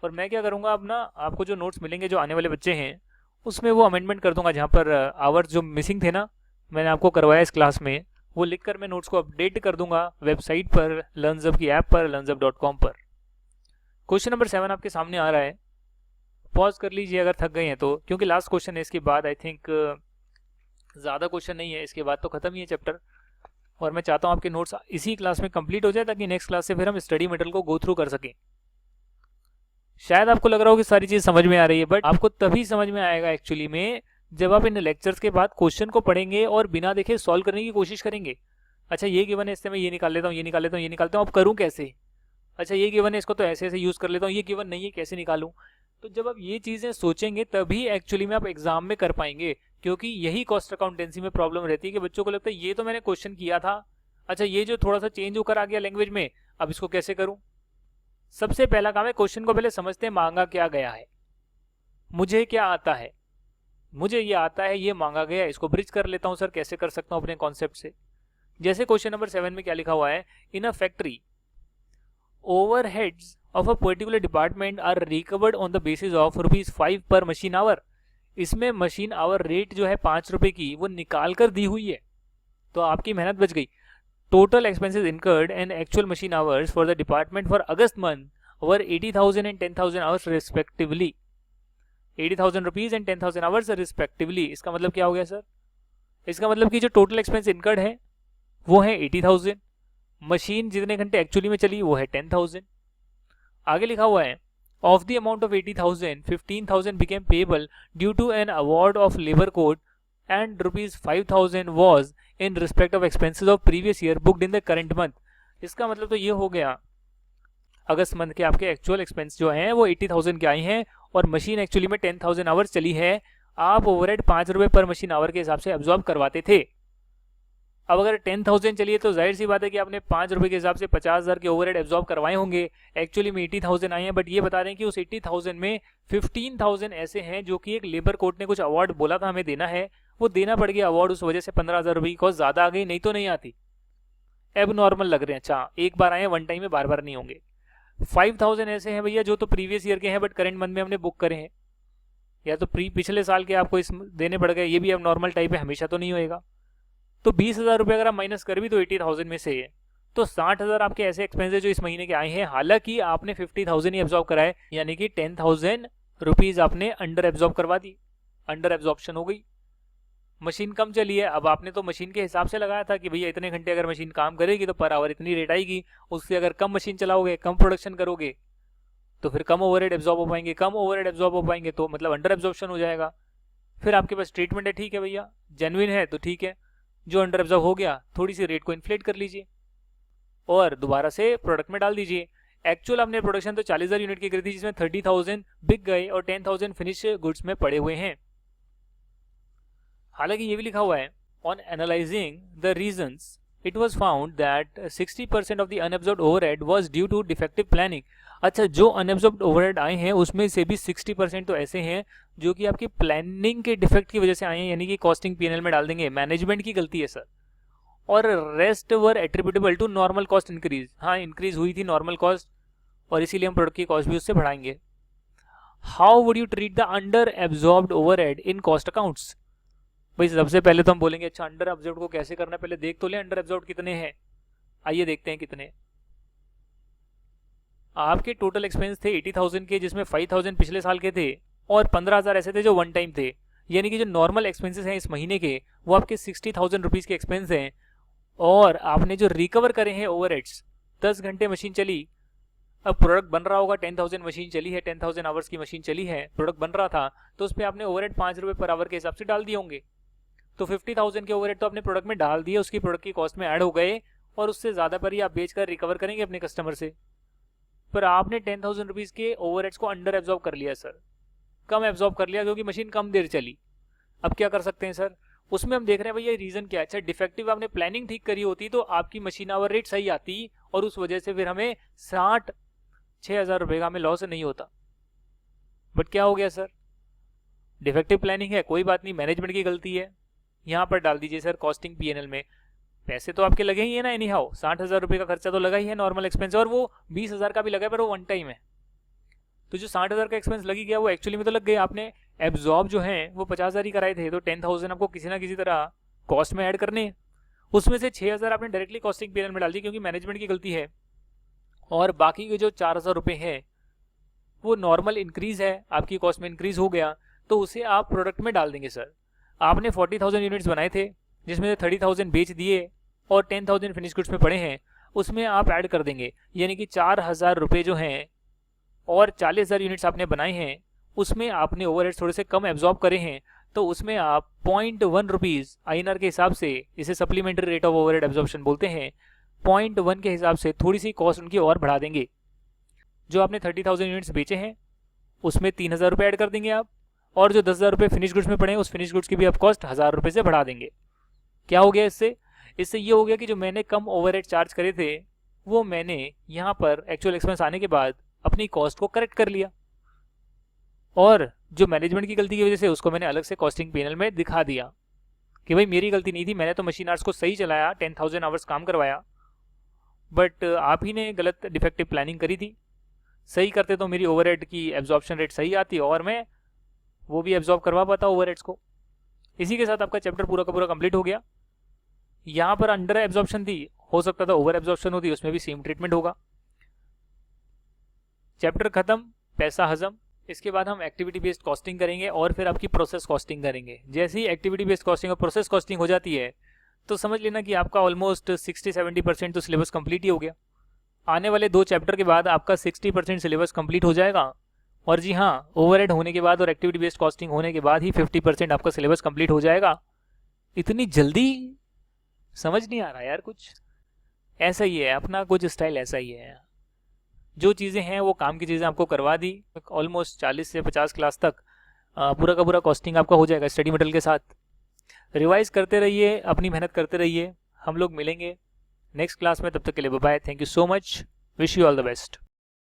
और मैं क्या करूंगा, अब ना आपको जो नोट्स मिलेंगे जो आने वाले बच्चे हैं उसमें वो अमेंडमेंट कर दूंगा, जहाँ पर आवर्स जो मिसिंग थे ना मैंने आपको करवाया इस क्लास में, वो लिखकर मैं नोट्स को अपडेट कर दूंगा वेबसाइट पर, लर्नजब की ऐप पर, learnzub.com पर। क्वेश्चन नंबर 7 आपके सामने आ रहा है, पॉज कर लीजिए अगर थक गए हैं तो, क्योंकि लास्ट क्वेश्चन है, इसके बाद आई थिंक ज़्यादा क्वेश्चन नहीं है, इसके बाद तो खत्म ही है चैप्टर, और मैं चाहता हूँ आपके नोट्स इसी क्लास में कंप्लीट हो जाए ताकि नेक्स्ट क्लास से फिर हम स्टडी मटेरियल को गो थ्रू कर सकें। शायद आपको लग रहा हो कि सारी चीज़ समझ में आ रही है, बट आपको तभी समझ में आएगा एक्चुअली में जब आप इन लेक्चर्स के बाद क्वेश्चन को पढ़ेंगे और बिना देखे सॉल्व करने की कोशिश करेंगे। अच्छा ये गिवन है, इससे मैं ये निकाल लेता हूँ, ये निकाल लेता हूँ, ये निकालता हूँ, अब करूँ कैसे? अच्छा ये गिवन है, इसको तो ऐसे ऐसे यूज़ कर लेता हूँ, ये गिवन नहीं है कैसे निकालूँ? तो जब आप ये चीज़ें सोचेंगे तभी एक्चुअली में आप एग्जाम में कर पाएंगे, क्योंकि यही कॉस्ट अकाउंटेंसी में प्रॉब्लम रहती है कि बच्चों को लगता है ये तो मैंने क्वेश्चन किया था, अच्छा ये जो थोड़ा सा चेंज होकर आ गया लैंग्वेज में, अब इसको कैसे करूं। सबसे पहला काम है क्वेश्चन को पहले समझते हैं मांगा क्या गया है। मुझे क्या आता है, मुझे ये आता है, ये मांगा गया, इसको ब्रिज कर लेता हूं सर, कैसे कर सकता हूं अपने कॉन्सेप्ट से। जैसे क्वेश्चन नंबर 7 में क्या लिखा हुआ है, in a factory overheads of a particular department are recovered on the basis of ₹5 per machine hour. इसमें मशीन आवर रेट जो है 5 रुपए की वो निकाल कर दी हुई है, तो आपकी मेहनत बच गई। Total expenses incurred and actual machine hours for the department for August month were 80,000 and 10,000 hours respectively. 80,000 rupees and 10,000 hours respectively. इसका मतलब क्या हो गया सर, इसका मतलब कि जो टोटल एक्सपेंस इनकर्ड है वो है 80,000, मशीन जितने घंटे एक्चुअली में चली वो है 10,000। आगे लिखा हुआ है of the amount of 80,000 15,000 became payable due to an award of labour code and ₹5,000 was in respect of expenses of previous year booked in the current month. इसका मतलब तो ये हो गया अगस्त मंथ के आपके एक्चुअल एक्सपेंस जो हैं वो 80,000 के आए हैं और मशीन एक्चुअली में 10,000 आवर्स चली है। आप ओवरहेड 5 रुपए पर मशीन आवर के हिसाब से एब्जॉर्ब करवाते थे। अब अगर 10,000 चलिए तो जाहिर सी बात है कि आपने 5 रुपए के हिसाब से 50,000 के ओवरहेड एब्जॉर्ब करवाए होंगे। एक्चुअली में 80,000 आए हैं, बट ये बता रहे हैं कि उस 80,000 में 15,000 ऐसे हैं जो कि एक लेबर कोर्ट ने कुछ अवार्ड बोला था हमें देना है, वो देना पड़ गया अवार्ड, उस वजह से 15,000 रुपए की कॉस्ट ज्यादा आ गई, नहीं तो नहीं आती। एब नॉर्मल लग रहे हैं, अच्छा एक बार आए वन टाइम में, बार बार नहीं होंगे। 5,000 ऐसे हैं भैया जो तो प्रीवियस ईयर के हैं बट करंट मंथ में हमने बुक करे हैं, या तो पिछले साल के आपको इस देने पड़ गए, ये भी अब नॉर्मल टाइप है, हमेशा तो नहीं होएगा। तो 20,000 रुपये अगर आप माइनस कर भी तो 80,000 में से है, तो 60,000 आपके ऐसे एक्सपेंसेस जो इस महीने के आए हैं, हालांकि आपने 50,000 ही एब्जॉर्ब कराए, यानी कि 10,000 रुपीज आपने अंडर एब्जॉर्ब करवा दी, अंडर एब्जॉर्प्शन हो गई। मशीन कम चली है, अब आपने तो मशीन के हिसाब से लगाया था कि भैया इतने घंटे अगर मशीन काम करेगी तो पर आवर इतनी रेट आएगी, उससे अगर कम मशीन चलाओगे, कम प्रोडक्शन करोगे तो फिर कम ओवरहेड एब्जॉर्ब हो पाएंगे, कम ओवरहेड एब्जॉर्ब हो पाएंगे तो मतलब अंडर एब्जॉर्प्शन हो जाएगा। फिर आपके पास ट्रीटमेंट है, ठीक है भैया, जेन्युइन है तो ठीक है, जो अंडर एब्जॉर्ब हो गया थोड़ी सी रेट को इन्फ्लेट कर लीजिए और दोबारा से प्रोडक्ट में डाल दीजिए। एक्चुअल आपने प्रोडक्शन तो 40,000 यूनिट की करी थी, जिसमें 30,000 बिक गए और 10,000 फिनिश गुड्स में पड़े हुए हैं। हालांकि ये भी लिखा हुआ है on analysing the reasons it was found that 60% of the unabsorbed overhead was due to defective planning. अच्छा, जो अनएब्जॉर्ब्ड ओवरहेड आए हैं उसमें से भी 60% तो ऐसे हैं जो कि आपकी प्लानिंग के डिफेक्ट की वजह से आए हैं, यानी कि कॉस्टिंग पीएनएल में डाल देंगे, मैनेजमेंट की गलती है सर। और rest were attributable to normal cost increase. हाँ, इंक्रीज हुई थी नॉर्मल कॉस्ट और इसीलिए हम प्रोडक्ट की कॉस्ट भी उससे बढ़ाएंगे। How would you treat the under absorbed overhead in cost accounts. भाई सबसे पहले तो हम बोलेंगे अच्छा अंडर एब्जॉर्ब को कैसे करना है, पहले देख तो ले अंडर एब्जॉर्ब कितने हैं। आइए देखते हैं कितने। आपके टोटल एक्सपेंस थे 80,000 के, जिसमें 5,000 पिछले साल के थे और 15,000 ऐसे थे जो वन टाइम थे, यानी कि जो नॉर्मल एक्सपेंसेस हैं इस महीने के वो आपके 60,000 रुपीज के एक्सपेंस हैं। और आपने जो रिकवर करे हैं ओवरहेड्स, 10 घंटे मशीन चली, अब प्रोडक्ट बन रहा होगा, 10,000 मशीन चली है, 10,000 आवर्स की मशीन चली है, प्रोडक्ट बन रहा था, तो उस पर आपने ओवरहेड 5 रुपये पर आवर के हिसाब से डाल दिए होंगे। तो 50,000 के ओवरहेड तो अपने प्रोडक्ट में डाल दिए, उसकी प्रोडक्ट की कॉस्ट में ऐड हो गए और उससे ज्यादा पर ही आप बेचकर रिकवर करेंगे अपने कस्टमर से। पर आपने 10,000 रुपीज के ओवरहेड्स को अंडर एब्जॉर्ब कर लिया सर, कम एब्जॉर्ब कर लिया क्योंकि मशीन कम देर चली। अब क्या कर सकते हैं सर, उसमें हम देख रहे हैं भैया रीजन क्या है। अच्छा, डिफेक्टिव आपने प्लानिंग ठीक करी होती तो आपकी मशीन आवर रेट सही आती और उस वजह से फिर हमें 6,000 रुपए का हमें लॉस नहीं होता। बट क्या हो गया सर, डिफेक्टिव प्लानिंग है, कोई बात नहीं, मैनेजमेंट की गलती है, यहाँ पर डाल दीजिए सर कॉस्टिंग पीएनएल में। पैसे तो आपके लगे ही है ना, एनी हाउ 60,000 रुपए का खर्चा तो लगा ही है नॉर्मल एक्सपेंस, और वो 20,000 का भी लगा है पर वो वन टाइम है। तो जो 60,000 का एक्सपेंस लगी गया वो एक्चुअली में तो लग गया, आपने एब्जॉर्ब जो है वो 50,000 ही कराए थे, तो 10,000 आपको किसी ना किसी तरह कॉस्ट में ऐड करने हैं। उसमें से 6,000 आपने डायरेक्टली कॉस्टिंग पीएनएल में डाल दी क्योंकि मैनेजमेंट की गलती है, और बाकी के जो 4,000 रुपए है वो नॉर्मल इंक्रीज है, आपकी कॉस्ट में इंक्रीज हो गया, तो उसे आप प्रोडक्ट में डाल देंगे सर। आपने 40,000 यूनिट्स बनाए थे जिसमें से 30,000 बेच दिए और 10,000 फिनिश गुड्स में पड़े हैं, उसमें आप ऐड कर देंगे, यानी कि 4,000 रुपये जो हैं और 40,000 यूनिट्स आपने बनाए हैं उसमें आपने ओवरहेड्स थोड़े से कम एब्जॉर्ब करे हैं, तो उसमें आप 0.1 रुपीज़ INR के हिसाब से, इसे supplementary rate of overhead absorption बोलते हैं, 0.1 के हिसाब से थोड़ी सी कॉस्ट उनकी और बढ़ा देंगे। जो आपने 30,000 यूनिट्स बेचे हैं उसमें 3,000 रुपये ऐड कर देंगे आप, और जो 10,000 रुपये फिनिश गुड्स में पड़े हैं उस फिनिश गुड्स की भी आप कॉस्ट 1,000 रुपये से बढ़ा देंगे। क्या हो गया इससे? इससे ये हो गया कि जो मैंने कम ओवरहेड चार्ज करे थे वो मैंने यहाँ पर एक्चुअल एक्सपेंस आने के बाद अपनी कॉस्ट को करेक्ट कर लिया, और जो मैनेजमेंट की गलती की वजह से उसको मैंने अलग से कॉस्टिंग पैनल में दिखा दिया कि भाई मेरी गलती नहीं थी, मैंने तो मशीन आवर्स को सही चलाया, 10,000 आवर्स काम करवाया, बट आप ही ने गलत डिफेक्टिव प्लानिंग करी थी। सही करते तो मेरी ओवरहेड की एब्जॉर्प्शन रेट सही आती और मैं वो भी एब्जॉर्ब करवा पाता ओवरहेड्स को। इसी के साथ आपका चैप्टर पूरा का पूरा कंप्लीट हो गया। यहाँ पर अंडर एब्जॉर्प्शन थी, हो सकता था ओवर एब्जॉर्प्शन होती, उसमें भी सेम ट्रीटमेंट होगा। चैप्टर खत्म, पैसा हजम। इसके बाद हम एक्टिविटी बेस्ड कॉस्टिंग करेंगे और फिर आपकी प्रोसेस कॉस्टिंग करेंगे। जैसे ही एक्टिविटी बेस्ड कॉस्टिंग और प्रोसेस कॉस्टिंग हो जाती है तो समझ लेना कि आपका ऑलमोस्ट 60-70% तो सिलेबस कंप्लीट ही हो गया। आने वाले 2 चैप्टर के बाद आपका 60% सिलेबस कंप्लीट हो जाएगा। और जी हाँ, ओवरहेड होने के बाद और एक्टिविटी बेस्ड कॉस्टिंग होने के बाद ही 50% आपका सिलेबस कंप्लीट हो जाएगा। इतनी जल्दी समझ नहीं आ रहा यार, कुछ ऐसा ही है अपना, कुछ स्टाइल ऐसा ही है। जो चीज़ें हैं वो काम की चीज़ें आपको करवा दी। ऑलमोस्ट 40 से 50 क्लास तक पूरा का पूरा कॉस्टिंग आपका हो जाएगा स्टडी मटेरियल के साथ। रिवाइज करते रहिए, अपनी मेहनत करते रहिए। हम लोग मिलेंगे नेक्स्ट क्लास में, तब तक के लिए bye bye. Thank you so much, wish you all the best.